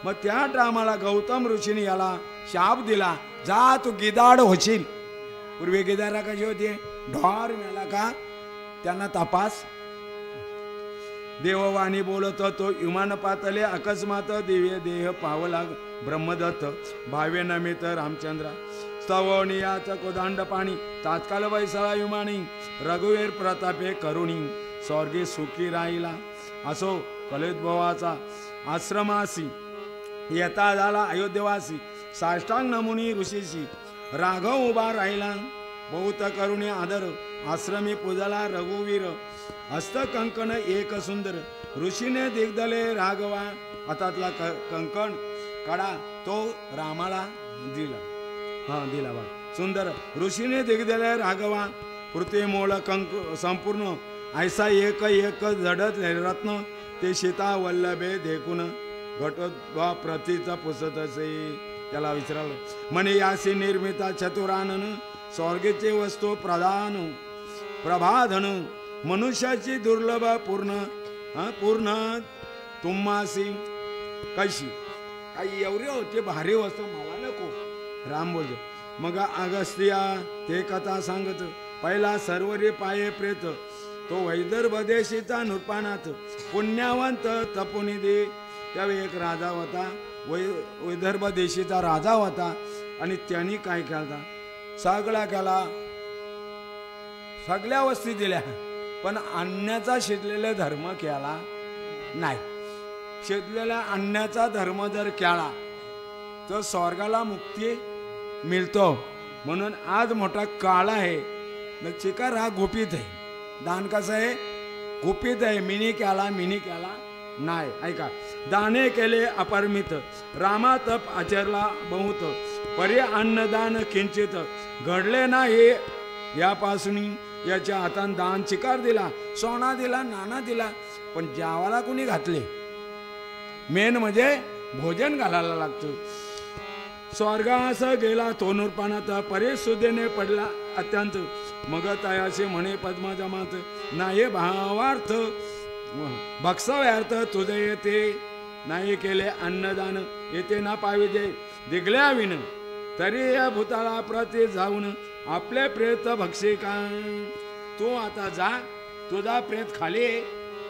मग त्या टायमाला गौतम ऋषीने याला शाप दिला, जा तू गिदाड होशील. पूर्वी गिदारा कशी होती? ढोर मेला का त्यांना तपास. देववाणी बोलत तो विमान पातले. अकस्मात दिव्य देह पावला ब्रह्मदत्त. भावे नमित रामचंद्रा स्तवनियाच कोदांड पाणी. तात्काळ वैसळा विमानी रघुवीर प्रतापे करुणी. स्वर्गी सुखी राहिला असो कलितभवाचा आश्रमासी. येता झाला अयोध्यवासी. साष्टांग नमुनी ऋषीशी राघव उभा राहिला. बहुत करुणे आदर आश्रमी पूजला रघुवीर. हस्तकंकण एक सुंदर ऋषीने दिग्दले राघवा. हातातला कंकण कडा तो रामाला दिला. हा दिला बा सुंदर ऋषीने दिग्दले राघवा. पृथ्वी मोळ कंक संपूर्ण ऐसा एक एक जडत रत्न. ते सीता वल्लभे देखून घटोद्वा प्रतीचा पुसत असे. त्याला विचारलं म्हणे यासी निर्मिता चतुरानन. स्वर्गीचे वस्तू प्रधान प्रभाधन. मनुष्याची दुर्लभ पूर्ण पूर्ण तुम्हासी कशी. काही एवढे होते भारी वस्तू मला नको. राम बोलतो. मग अगस्त्या ते कथा सांगत. पहिला सर्वरी पाये प्रेत. तो वैदर्भ देशीचा नृपानाथ. पुण्यवंत तपोनिधी. त्यावेळी एक राजा होता, विदर्भ देशीचा राजा होता. आणि त्यांनी काय केला, सगळा केला, सगळ्या वस्ती दिल्या, पण अन्नाचा शिजलेला धर्म केला नाही. शिजलेल्या अन्नाचा धर्म जर केला तर स्वर्गाला मुक्ती मिळतो. म्हणून आज मोठा काळ आहे. चिकार हा गुपित आहे. दान कसं आहे? गुपित आहे. मिनी केला नाही. ऐका, दाने केले अपरिमित. रामा तप आचरला बहुत. परी अन्नदान किंचित घडले नाही यापासून. याच्या हातान दान चिकार दिला, सोना दिला, नाना दिला, पण जेवायला कोणी घातले? मेन म्हणजे भोजन घालायला लागतं. स्वर्गास गेला तो नृपानात. परिसुद्धीने पडला अत्यंत. मग तयासे म्हणे पद्माजा मात. नाही भावार्थ भक्षव्यार्थ तुझे येते. नाही केले अन्नदान येते ना पाविजे दिगल्या विन. तरी या भूताला प्रति जाऊन आपले प्रेत भक्षे का. तू आता जा, तुझा प्रेत खाली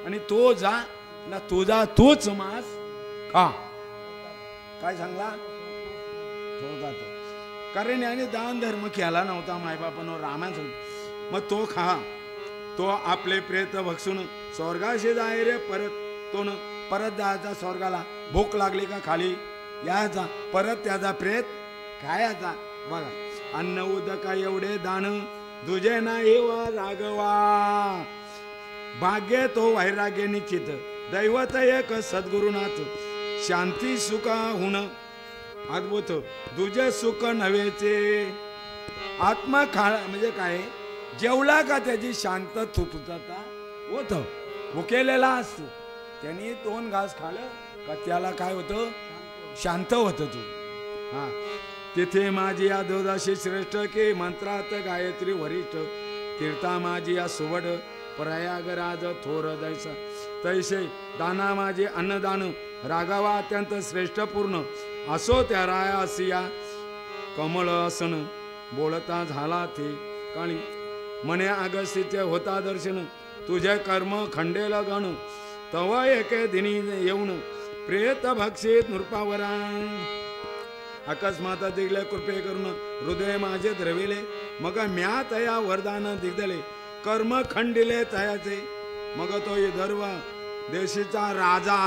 आणि तो जा ना, तुझा तूच मास खा. काय सांगला? तो जातो. कारण याने दान धर्म केला नव्हता मायबापानं रामाचं. मग तो खा. तो आपले प्रेत भक्षून स्वर्गाशी जाय रे परत. तो न परत जायचा स्वर्गाला. भूक लागली का खाली यायचा, परत त्याचा प्रेत खायचा. बघा, अन्न उदका एवढे दान तुझे नाही व राघवा. भाग्य तो वैराग्य निश्चित. दैवत एक सद्गुरुनाथ. शांती सुख हुन अद्भुत तुझे सुख नव्हेचे. आत्मा खा म्हणजे काय? जेवला का त्याची शांत थुपतता होत. भुकेलेला असतो त्यांनी 2 घास खाल्लं का त्याला काय होतं? शांत होत तू. हा, तिथे माझी या दोदाशी श्रेष्ठ के मंत्रात गायत्री वरिष्ठ. तीर्था माझी या सुवड प्रयागराज थोर दैसा. तैसे दाना माझे अन्नदान राघवा अत्यंत श्रेष्ठ पूर्ण. असो त्या रायासिया कमळ असन. बोलता झाला ते काळी. म्हणे अगस्तीचे होता दर्शन. तुझे कर्म खंडेल गण. तव एके दिनी येऊन प्रेत भक्षित नृपावरा. अकस्मात दिगले कृपे करून हृदय माझे द्रविले. मग म्या तया वरदान दिग्दले. कर्म खंडिले तयाचे. मग तो विदर्भ देशीचा राजा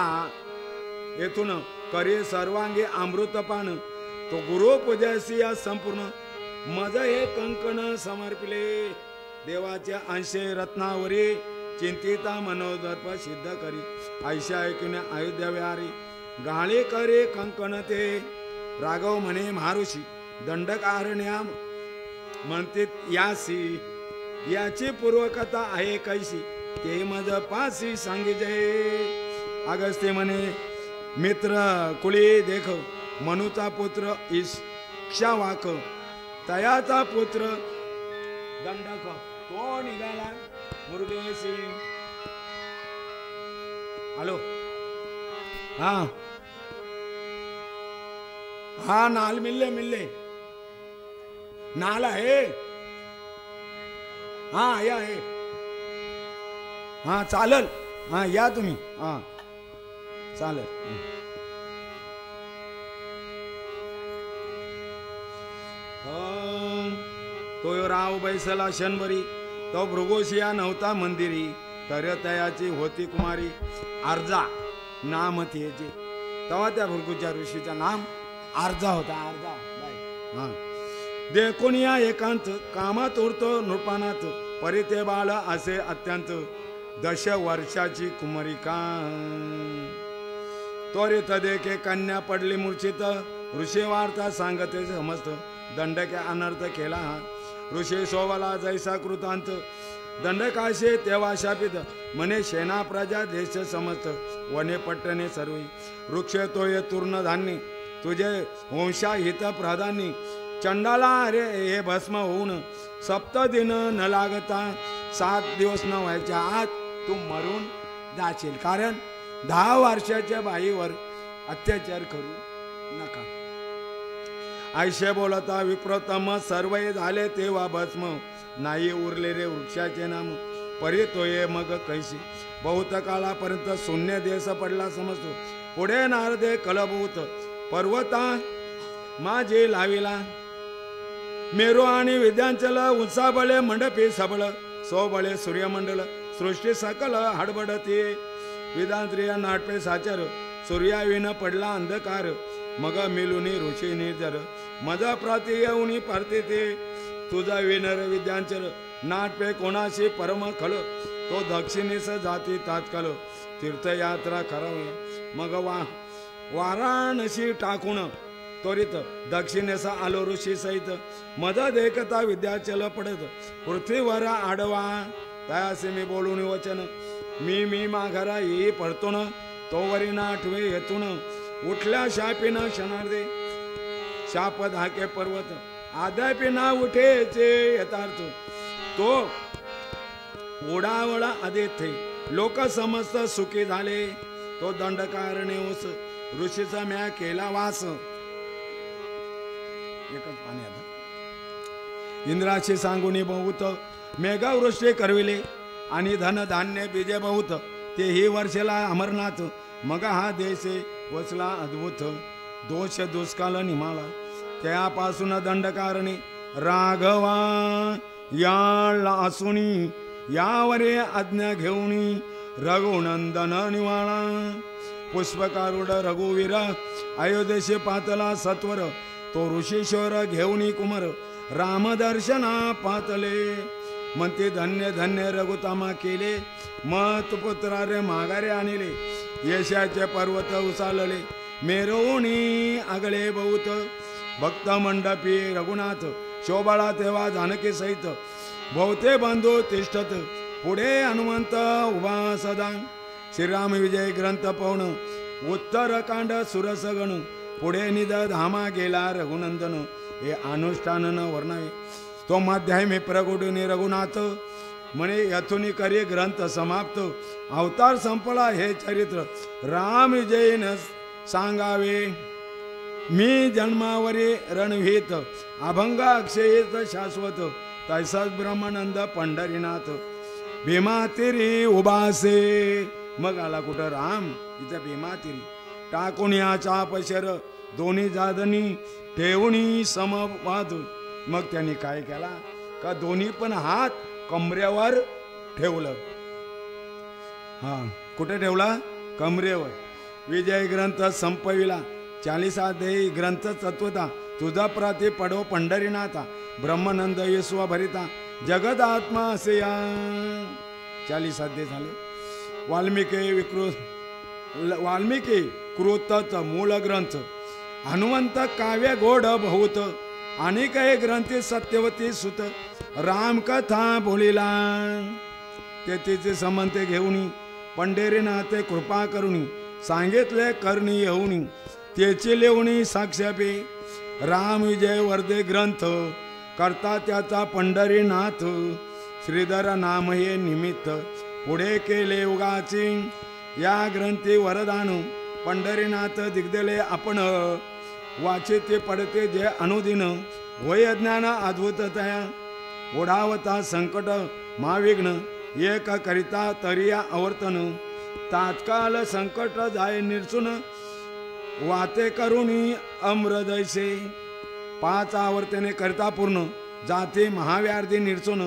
येथून करे सर्वांगी अमृतपान तो गुरु पूजासी या संपूर्ण मज हे कंकण समर्पिले देवाच्या अंशे रत्नावरी चिंतिता मनोदर्प सिद्ध करी ऐशा ऐकून अयोध्या विहारी गाळे करे कंकण ते राघव म्हणे महाऋषी दंडकारण्या म्हणते यासी याची पूर्वकथा आहे कैसी ते मज पासी सांगिजे अगस्त्य म्हणे मित्र कुळी देख मनुचा पुत्र इक्षावाक तयाचा पुत्र दंडक तो निघाला मुरुडेशी हॅलो हा नाल मिल्ले नाल आहे या आहे चालल या तुम्ही चालेल तो राव बैसला शनभरी तो भृगोशिया नव्हता मंदिरी तर तयाची होती कुमारी अर्जा नाम त्याचे तेव्हा त्या भृगूच्या ऋषीचं नाम अर्जा होता अर्जा देखून या एकांत कामात उरतो नृपानात परिते बाळ असे अत्यंत 10 वर्षाची कुमारिका त्वरित देखे कन्या पडली मूर्छित ऋषी वार्ता सांगते समस्त दंडके अनर्थ केला ऋषी सोवला जैसा कृतांत दंडकाशे तेव्हा शापित म्हणे सेना प्रजा देश समस्त वने पट्टणे सर्व वृक्ष तोय तूर्ण धान्य तुझे वंशा हित प्रधानी चंडाला अरे हे भस्म होऊन 7 दिन न लागता 7 दिवस न व्हायच्या आत तू मरून जाशील कारण 10 वर्षाच्या बाईवर अत्याचार करू नका आयशे बोलता विप्रतम सर्व झाले तेव्हा भस्म नाही उरले रे वृक्षाचे नाम परितोये मग कैसी बहुत काळापर्यंत शून्य देश पडला समजतो पुढे नारदे कलभूत पर्वता माझे लाविला मेरू आणि विद्यांचल उंचाबळे मंडपे सबळ सोबळे सूर्यमंडल सृष्टी सकल हडबडते वेदांत्रिया नाटपे साचर सूर्याविन पडला अंधकार मग मिलुनी ऋषी निर्जर मज प्राती येऊनी परते ते तुझा विनर विद्यांचल नाटपे कोणाशी परम खळ तो दक्षिणेस जाती तात्काळ तीर्थयात्रा करावी मग वाराणसी टाकून त्वरित दक्षिणेस आलो ऋषी सहित मद देखता विद्याचल पडत पृथ्वीवर आडवा तयासे मी बोलून वचन मी माघारा येई पडतो न तोवरी नाठवे येतून उठल्या शापीन क्षणार्धे शाप धाके पर्वत आद्यापी ना उठेचे यथार्थ तो ओढावळा अदेथे लोक समस्त सुखी झाले तो दंडकारणे ओस ऋषीचा म्या केला वास एकच पाणी आता इंद्राशी सांगून बहुत मेघवृष्टी करविले आणि धन धान्य बीजे बहुत तेही वर्षेला अमरनाथ मग हा देश वसला अद्भुत दोष दुष्काल निमाला त्यापासून दंडकारणे राघवा या असुनी यावरे आज्ञा घेऊनी रघुनंदन निवाळा पुष्पकारुड रघुवीर अयोध्येशी पातला सत्वर तो ऋषीश्वर घेऊनी कुमार रामदर्शना पातले म्हणते धन्य धन्य रघुतामा केले मत पुत्रा रे माघारे आणले यशाचे पर्वत उसालले मेरवणी आगळे बहुत भक्त मंडपी रघुनाथ शोभाळा तेव्हा जानकी सहित बहुते बंधू तिष्ठत पुढे हनुमंत उभा सदा श्रीराम विजय ग्रंथ पवन उत्तरकांड सुरसगण पुढे निध धामा गेला रघुनंदन हे अनुष्ठान न वर्णावे तो मध्याय मी प्रगुडूनी रघुनाथ म्हणे यथुनी करी ग्रंथ समाप्त अवतार संपला हे चरित्र राम विजयीन सांगावे मी जन्मावरी रणभीत अभंग अक्षयित शाश्वत तैसाच ब्रह्मानंद पंढरीनाथ भीमातिरी उभासे मग आला कुठं राम इथं भीमातिरी टाकून या चापशर दोन्ही जादनी ठेवणी समवाद मग त्यांनी काय केला का दोन्ही पण हात कमरेवर ठेवलं कुठे ठेवला कमरेवर विजय ग्रंथ संपविला 40 ग्रंथ तत्वता तुझा प्राती पडो पंढरीनाथा ब्रह्मानंद येसुवा भरिता जगद आत्मा असे या 40 झाले. वाल्मिकी कृतच मूळ ग्रंथ हनुमंत काव्य गोड बहुत आणि काही ग्रंथी सत्यवती सुत राम कथा बोलिला ते तिचे संबंध घेऊन पंढरीनाथे कृपा करुणी सांगितले करणी येऊनी त्याची लेवणी साक्षापे राम विजय वर्धे ग्रंथ करता त्याचा पंढरीनाथ श्रीधर नाम हे निमित्त पुढे केले उगाची या ग्रंथी वरदान पंढरीनाथ दिग्दले आपण वाचिते पडते जे अनुदिन वय ज्ञान अद्भुततया ओढावता संकट महाविघ्न एक करिता तरिया आवर्तन तात्काल संकट जाय निर्चून वाते करुणी अमृदैसे 5 आवर्तने करता पूर्ण जाते महाव्याधी निर्चून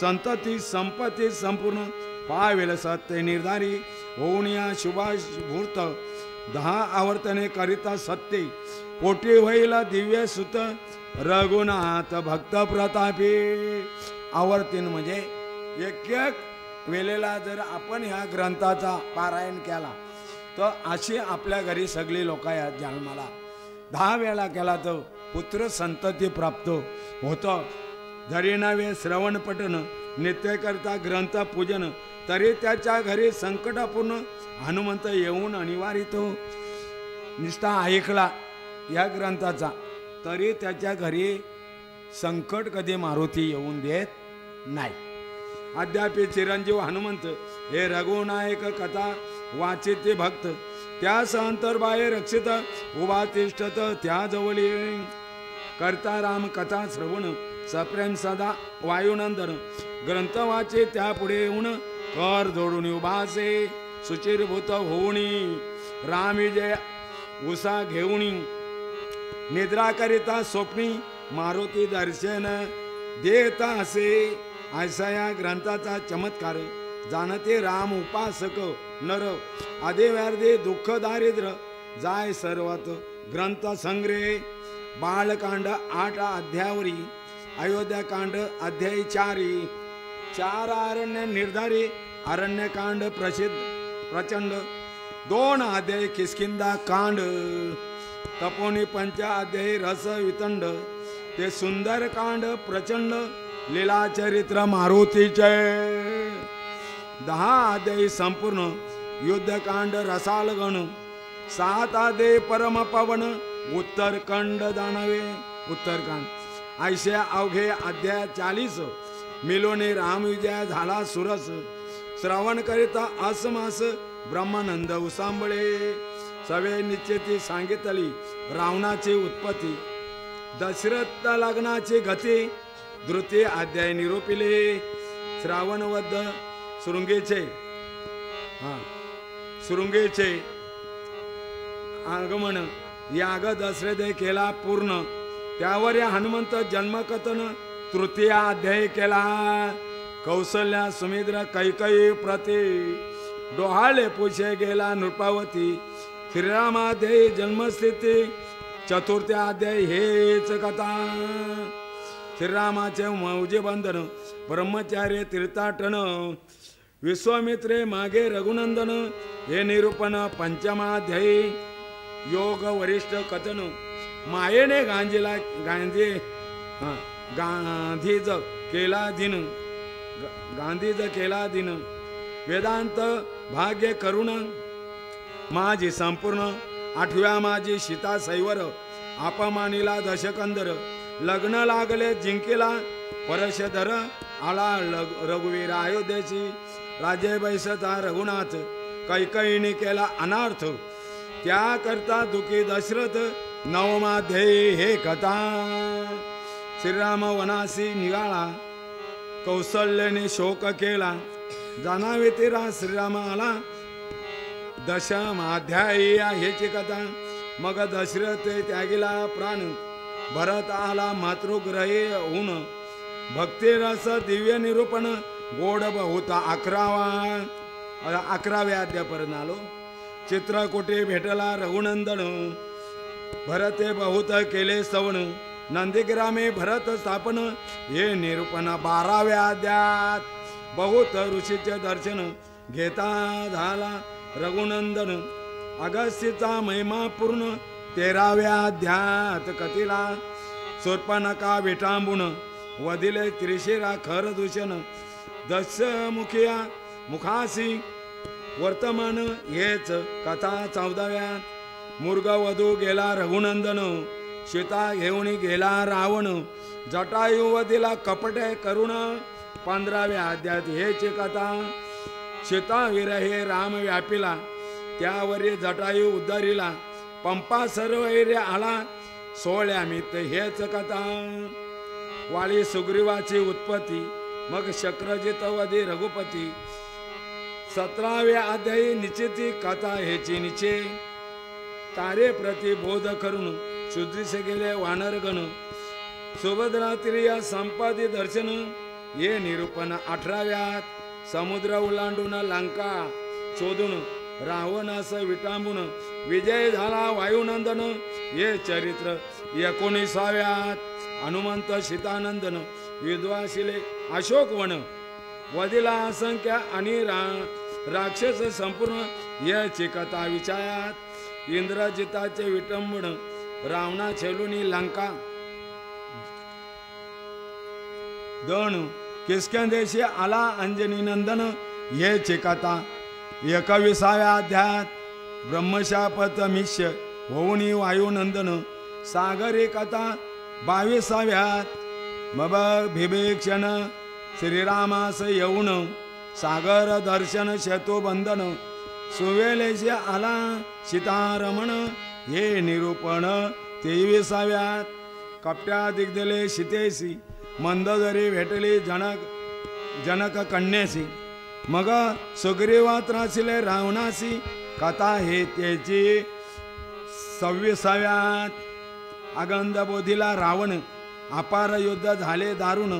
संतती संपत्ती संपूर्ण पावेल सत्य निर्धारी होऊन या शुभाश मुहूर्त 10 आवर्तने करिता सत्य पोटी होईल दिव्य सुत रघुनाथ भक्त प्रतापी. आवर्तीन म्हणजे एक वेळेला जर आपण ह्या ग्रंथाचा पारायण केला तर अशी आपल्या घरी सगळी लोक या जन्माला 10 वेळा केला तर पुत्र संतती प्राप्त होतं. जरी नव्हे श्रवण पठन नित्य करता ग्रंथ पूजन तरी त्याच्या घरी संकटपूर्ण हनुमंत येऊन अनिवार्य निष्ठा ऐकला या ग्रंथाचा तरी त्याच्या घरी संकट कधी मारुती येऊन देत नाही. अद्याप चिरंजीव हनुमंत हे रघुनायक कथा वाचिते भक्त त्या अंतर्बाह्य रक्षित उभा तिष्ठत त्या जवळी करता राम कथा श्रवण सप्रेम सदा वायुनंदन ग्रंथ वाचे त्या पुढे येऊन कर जोडून उभासे सुचिरभूत होऊनी राम विजय उसा घेऊनी निद्रा करिता स्वप्नी मारुती दर्शन देता असे. ऐसा या ग्रंथाचा चमत्कार जाणते राम उपासक नर आदिव्यार्धे दुःख दारिद्र जाय सर्वात ग्रंथ संग्रह बालकांड 8 अध्यावरी अयोध्याकांड अध्याय 4 अरण्य निर्धारी अरण्यकांड प्रचंड 2 अध्याय किष्किंधा कांड तपोनी 5 अध्याय रस वितंड ते सुंदर कांड प्रचंड लीला चरित्र मारुतीचे 10 अध्याय संपूर्ण युद्धकांड रसालगण 7 अध्याय परम पवन उत्तरकांड दानवे उत्तरकांड ऐसे अवघे अध्याय 40 मिलोने राम विजय झाला सुरस श्रवण करिता असमास ब्रह्मानंद उसांबळे सवे निश्चिती सांगितली रावणाची उत्पत्ती दशरथ लग्नाची गती द्रुती अध्याय निरूपिले श्रावणवद्ध शृंगेचे आगमन याग दशरथे केला पूर्ण त्यावर या हनुमंत जन्मकथन तृतीय अध्याय केला कौशल्या सुमिद्र कैकयी प्रती डोहाळे पुषे गेला नृपावती श्रीरामाध्याय जन्मस्थिती चतुर्थ अध्याय हेच कथा श्रीरामाचे मौजे बंधन ब्रह्मचार्य तीर्थाटन विश्वामित्रे मागे रघुनंदन हे निरूपण पंचमाध्याय योग वरिष्ठ कथन मायेने गांधीज केला दिन वेदांत भाग्य करुण माझी संपूर्ण 8व्या माझी सीता सैवर अपमानिला दशकंदर लग्न लागले जिंकेला परशधर आला रघुवीर अयोध्येची राजे बैसता रघुनाथ कैकईने केला अनार्थ त्या करता दुखी दशरथ 9वाध्याय हे कथा श्रीराम वनासी निघाला कौशल्याने शोक केला जाणावे तेरा श्रीराम आला 10वाध्याय ह्याची कथा मग दशरथ त्यागीला प्राण भरत आला मातृग्रहे होऊन भक्ती रस दिव्य निरूपण गोड होता 11व्या अध्यायापर्यंत आलो चित्रकुटी भेटला रघुनंदन भरते बहुत केले सवण नंदीग्रामे भरत स्थापन हे निरूपण 12व्या अध्यात बहुत ऋषीचे दर्शन घेता झाला रघुनंदन अगस्तीचा महिमा पूर्ण 13व्या अध्यात कथिला शूर्पणखा विटांबून वदिले त्रिशिरा खर दूषण दशमुखिया मुखासी वर्तमान हेच कथा 14व्यात मुर्ग वधू गेला रघुनंदन सीता घेऊन गेला रावण जटायू वदिला कपटे करुण 15व्या अध्यात हेच कथा सीता विरहे राम व्यापिला त्यावरी जटायू उद्धरिला पंपा सर्वैर्य आला 16व्यामित हेच कथा वाळी सुग्रीवाची उत्पत्ती मग शक्रजित वधी रघुपती 17व्या अध्यायी निश्चिती कथा हेची निचे तारे प्रति बोध करून सुदृश गेले वानरगण सुभद्रात्रिया संपादी दर्शन ये निरूपण 18व्यात समुद्र ओलांडून लंका शोधून रावणास विटांबून विजय झाला वायुनंदन हे चरित्र 19व्यात हनुमंत सीतानंदन विद्वाशिले अशोकवन वदिला असंख्य आणि राक्षस संपूर्ण याची कथा विचारात इंद्रजिताचे विटंबन रावणा छेलुनी लंका दण किष्किंधेशी आला अंजनी नंदन याची कथा 21व्या अध्यात ब्रह्मशापत मिश्य होऊनी वायुनंदन सागरी कथा 22व्यात मब विभीषण श्रीरामास येऊन सागर दर्शन शतुबंधन सुवेलेशी आला सीतारमण हे निरूपण 23व्यात कपट्या दिग्दले सीतेशी मंदोदरी भेटली जनक कन्येशी मग सुग्रीवा त्रासिले रावणासी कथा हे त्याची 26व्यात आगंध बोधिला रावण अपार युद्ध झाले दारुण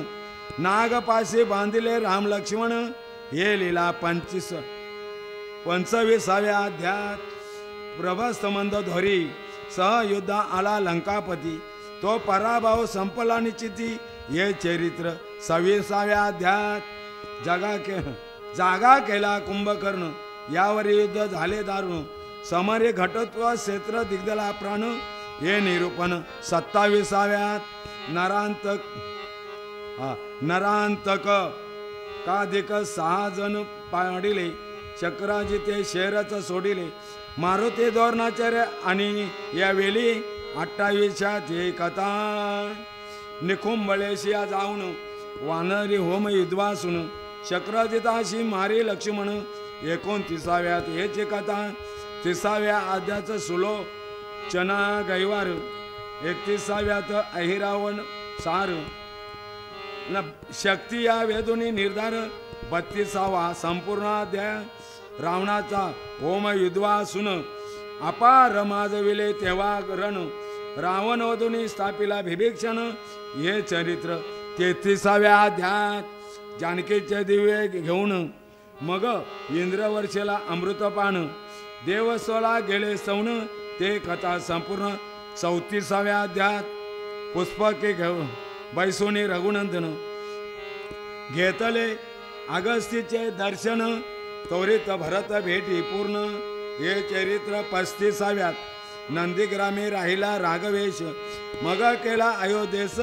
नागपाशी बांधिले राम लक्ष्मण हे लीला 25व्या अध्यात प्रभस्तमंद धोरी सहयुद्ध आला लंकापती तो पराभव संपला निश्चिती हे चरित्र 26व्या अध्यात जागा केला कुंभकर्ण यावर युद्ध झाले दारुण समरे घटत्व क्षेत्र दिग्दला प्राण हे निरूपण 27व्यात नरांतक काधिक 6 जण पाडिले चक्राजिते शेरच सोडिले मारुती धोरणाचार्य आणि यावेळी 28व्यात हे कथा निखुंबळेशिया जाऊन वानरी होम युद्धासून चक्राजिताशी मारी लक्ष्मण 29व्यात हेची कथा 30व्या अध्याचं सुलोचना गैवार 31व्यात अहिरावण सार शक्ती या वेदोनी निर्धार 32वा संपूर्ण अध्याय रावणाचा होम युद्धासून अपार माजविले तेव्हा रण रावण वधूनी स्थापिला विभीषण हे चरित्र 33व्या अध्यात जानकीचे दिव्य घेऊन मग इंद्रवर्षेला अमृतपान देवस्वला गेले सौन ते कथा संपूर्ण 34व्या अध्यात पुष्पके घेऊन बैसोनी रघुनंदन घेतले अगस्तीचे दर्शन त्वरित भरत भेटी पूर्ण हे चरित्र 35व्यात नंदीग्रामे राहिला रागवेश मग केला अयोध्येस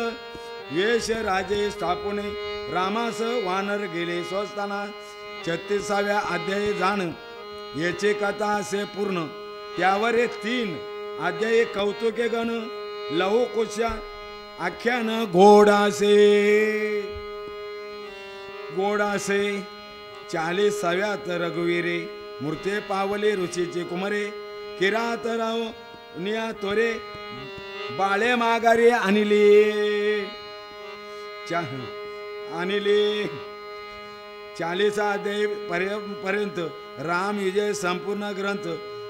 वेश राजे स्थापने रामास वानर गेले स्वस्ताना 36व्या अध्याय जाण याची कथा असे पूर्ण त्यावर 3 अध्याय कौतुके गण लहुकुशा आख्यान गोडासे 40व्यात रघुवीरे मूर्ते पावले ऋषीचे कुमारे किरातराव निया तोरे बाळे माघारी आणली 40 अध्याय पर्यंत राम विजय संपूर्ण ग्रंथ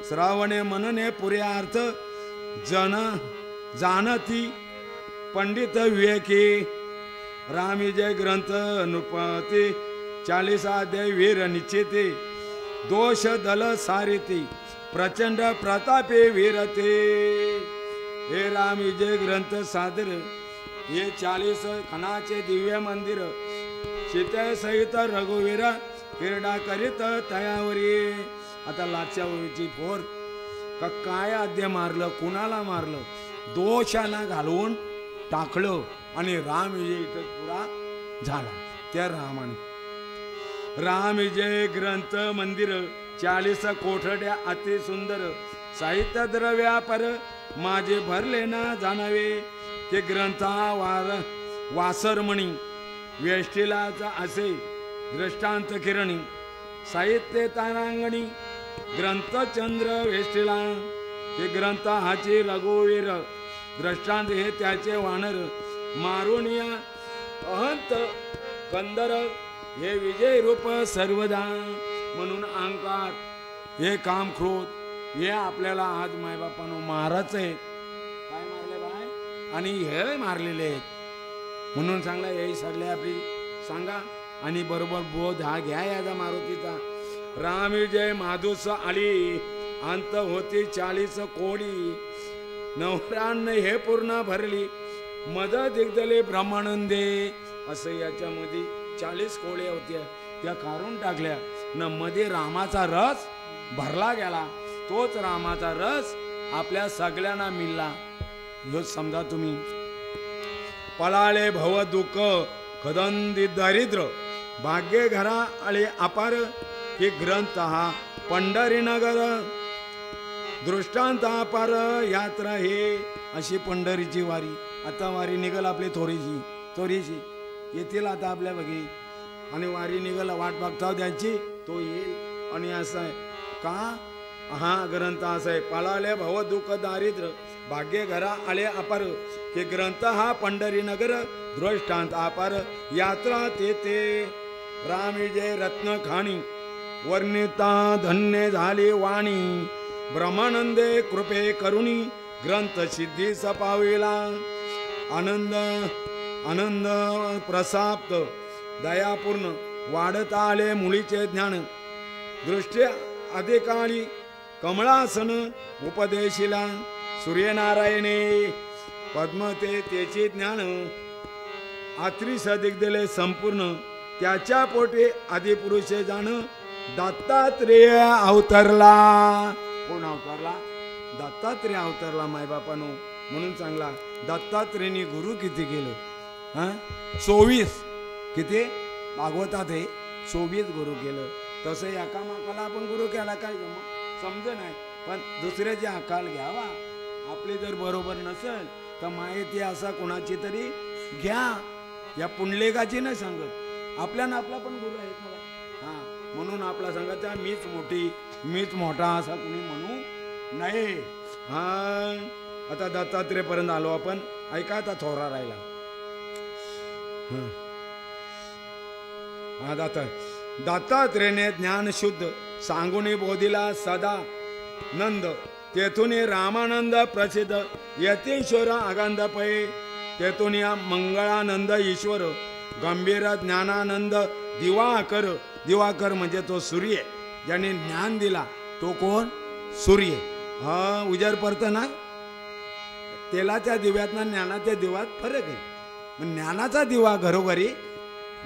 श्रावणे मनने पुरे अर्थ जानती पंडित विवेकी राम विजय ग्रंथ नृपती 40 अध्याय वीर निश्चिती दोष दल सारिती प्रचंड प्रतापे वीरते हे राम विजय ग्रंथ सादर हे 40 खणाचे दिव्य मंदिर सीते सहित रघुवीर क्रीडा करीत तयावरी. आता लाच्यावरची फोर का काय आद्य मारलं, कुणाला मारलं, दोषांना घालवून टाकलं आणि राम विजय इथं पुरा झाला. त्या रामाने राम विजय ग्रंथ मंदिर 40 कोठड्या अति सुंदर साहित्य द्रव्यापर माझे भरले ना जाणावे. ते ग्रंथा वासरमणी वेष्टीलाचा असे दृष्टांत किरणी साहित्य तारांगणी ग्रंथचंद्र वेष्टीला. ते ग्रंथ हाचे रघुवीर दृष्टांत हे त्याचे वानर मारुनिया अहंत कंदर हे विजय रूप सर्वदा. म्हणून अहंकार हे काम क्रोध हे आपल्याला आज मायबापानो मारायचं आहे. काय मारले बाय आणि हे मारलेले आहेत म्हणून सांगला हे सगळे आपली सांगा आणि बरोबर बोध हा घ्या याचा मारुतीचा. राम विजय माधुस आली अंत होती 40 कोडी 99 हे पूर्ण भरली मद दिग्दले ब्रह्मानंदे. असं याच्यामध्ये 40 कोळ्या होत्या त्या काढून टाकल्या न मध्ये रामाचा रस भरला गेला. तोच रामाचा रस आपल्या सगळ्यांना मिळला. ह्यो समजा तुम्ही. पळाले भव दुःख खदंदी दारिद्र भाग्य घरा आले अपार हे ग्रंथ हा पंढरीनगर दृष्टांत अपार यात्रा हे. अशी पंढरीची वारी. आता वारी निघल आपली थोडीशी येतील आता आपल्या बघी आणि वारी निघल वाट बघता द्यायची तो येईल. आणि असं आहे का हा ग्रंथ असा आहे. पळाले भव दुःख दारिद्र भाग्य घरा आले अपार हे ग्रंथ हा पंढरीनगर दृष्टांत अपार यात्रा तेथे. राम विजय रत्न खाणी वर्णिता धन्य झाली वाणी ब्रह्मानंदे कृपे करुणी ग्रंथ सिद्धी सपाविला. आनंद आनंद प्रसाप्त दयापूर्ण वाढत आले मुलीचे ज्ञान दृष्टी अधिकाळी कमळासन उपदेशिला. सूर्यनारायणे पद्मते त्याचे ज्ञान आत्रीस दिग्दले संपूर्ण त्याच्या पोटे आदिपुरुषे जाण. दत्तात्रेय अवतरला. कोण अवतरला? दत्तात्रेय अवतरला मायबापानो. म्हणून चांगला दत्तात्रेयनी गुरु किती केलं? 24 किती भागवतात हे 24 गुरु केलं. तसं एकामाकाला आपण गुरु केला काय समज नाही पण दुसऱ्याची अकाल घ्यावा. आपली जर बरोबर नसेल तर माहिती असा कोणाची तरी घ्या. या पुंडलेकाची नाही सांगत आपल्याला आपला पण गुरु आहे मला. हा म्हणून आपला सांगायचा मीच मोठी मीच मोठा असा कुणी म्हणू नाही. हा आता दत्तात्रेय पर्यंत आलो आपण. ऐका आता थोरा राहिला. हा दत्तात्रेयने ज्ञान शुद्ध सांगुनी बोधिला सदा नंद तेथून रामानंद प्रसिद्ध यतीश्वर आगांध पै तेथून मंगळानंद ईश्वर गंभीर ज्ञानानंद दिवाकर. दिवाकर म्हणजे तो सूर्य ज्याने ज्ञान दिला तो कोण? सूर्य. हा उजेड पडतं ना तेलाच्या दिव्यात ना ज्ञानाच्या दिव्यात फरक आहे. मग ज्ञानाचा दिवा घरोघरी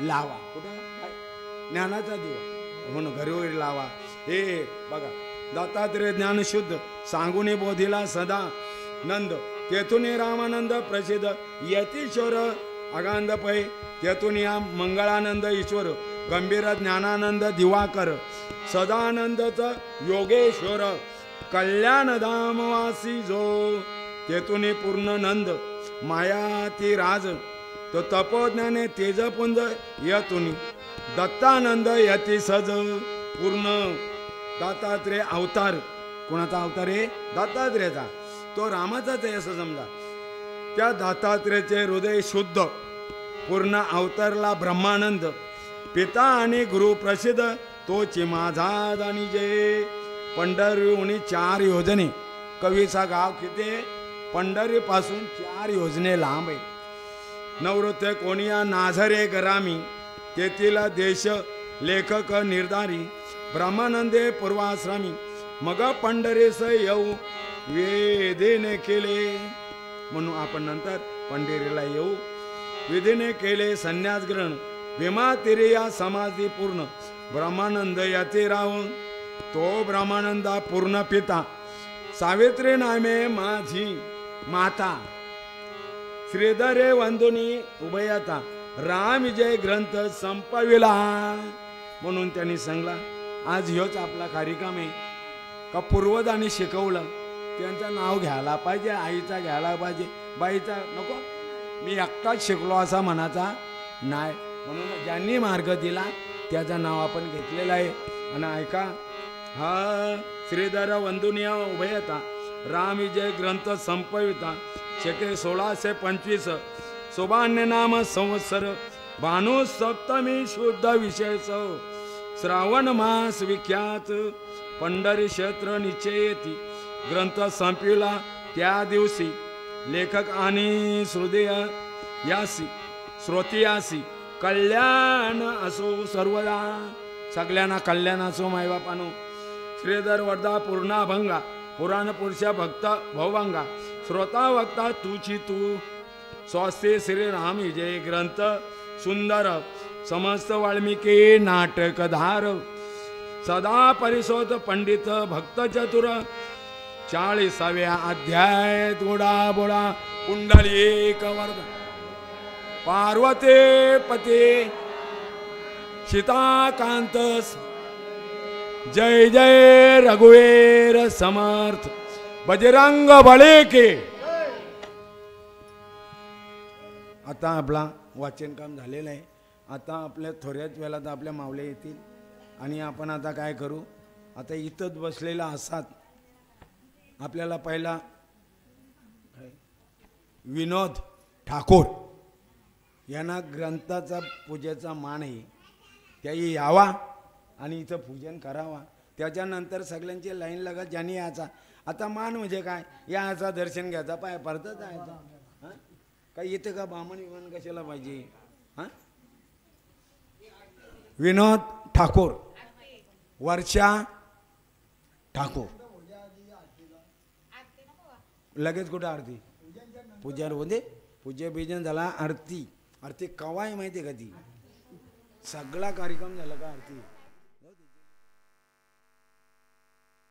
लावा. कुठं ज्ञानाचा दिवा म्हणून घरोघरी लावा. हे बघा दत्तात्रेय ज्ञान शुद्ध सांगुनी बोधिला सदा नंद तेथून रामानंद प्रसिद्ध यतीश्वर अगांध पै तेथून या मंगळानंद ईश्वर गंभीर ज्ञानानंद दिवाकर सदानंदच योगेश्वर कल्याण धामवासी जो तेथून पूर्ण नंद मायाती राज तो तपोज्ञाने तेजपुंज यतुनी दत्तानंद यती सज पूर्ण. दत्तात्रेय अवतार कोणाचा अवतार आहे? दत्तात्रेयचा. तो रामाचाच आहे असं समजा. त्या दत्तात्रेयचे हृदय शुद्ध पूर्ण अवतारला ब्रह्मानंद पिता आणि गुरु प्रसिद्ध तोची माझा दानी जय. पंढरीहून 4 योजने कवीचा गाव किती पंढरी पासून 4 योजने लांब आहे. नवृत्य कोणिया नाझरे गरामी तेथील देश लेखक निर्धारी ब्रह्मानंदे पूर्वाश्रमी मग पंढरीस येऊ विधीने केले. म्हणून आपण नंतर पंढरीला येऊ. विधीने केले संन्यास ग्रहण. भीमा तिरे या समाधी पूर्ण. ब्रह्मानंद याचे राहून तो ब्रह्मानंदा पूर्ण पिता. सावित्री नामे माझी माता. श्रीधरे वंदुनी उभयता. राम विजय ग्रंथ संपविला. म्हणून त्यांनी सांगला आज ह्योच आपला कार्यक्रम आहे का पूर्वजांनी शिकवलं त्यांचं नाव घ्यायला पाहिजे, आईचा घ्यायला पाहिजे, बाईचा नको. मी एकटाच शिकलो असा म्हणाचा नाही. म्हणून ज्यांनी मार्ग दिला त्याचं नाव आपण घेतलेलं आहे. आणि ऐका हा श्रीधर वंदुनिया उभयता. राम विजय ग्रंथ संपविता. शके 1625 सुभान्य नाम संवत्सर. भानु सप्तमी शुद्ध विशेष. श्रावण मास विख्यात. पंढरी क्षेत्र निश्चयेती. ग्रंथ संपविला त्या दिवशी लेखक आणि श्रोतियासी कल्याण असो सर्वदा. सगळ्यांना कल्याण असो मायबापानो. श्रीधर वर्धा पूर्णाभंगा. पुराण पुरुष भक्त भवभंगा. श्रोता वक्ता तुची तू. स्वस्ते श्रीराम विजय ग्रंथ सुंदर. समस्त वाल्मिकी नाटकधार. सदा परिशोध पंडित भक्त चतुर. 40व्या अध्याय गोडा बोडा कुंडली एक वर्ध. पार्वते पते सीताकांत. जय जय रघुवीर समर्थ. बजरंग बली की. आता आपला वाचन काम झालेलं आहे. आता आपल्या थोड्याच वेळात आपल्या मावले येतील आणि आपण आता काय करू. आता इथंच बसलेला असाच आपल्याला पहिला विनोद ठाकूर यांना ग्रंथाचा पूजेचा मान आहे. त्याही यावा आणि इथं पूजन करावा. त्याच्यानंतर सगळ्यांची लाईन लागत ज्यांनी याचा. आता मान म्हणजे काय याचा दर्शन घ्यायचा पाय परत जायचा. हां काही येते का बामण विमान कशाला पाहिजे. हां विनोद ठाकूर. वर्षा ठाकूर. लगेच कुठं आरती पूजा होते. पूजा बिजन झाला. आरती आरती कवाय माहिती का ती. सगळा कार्यक्रम झाला का आरती.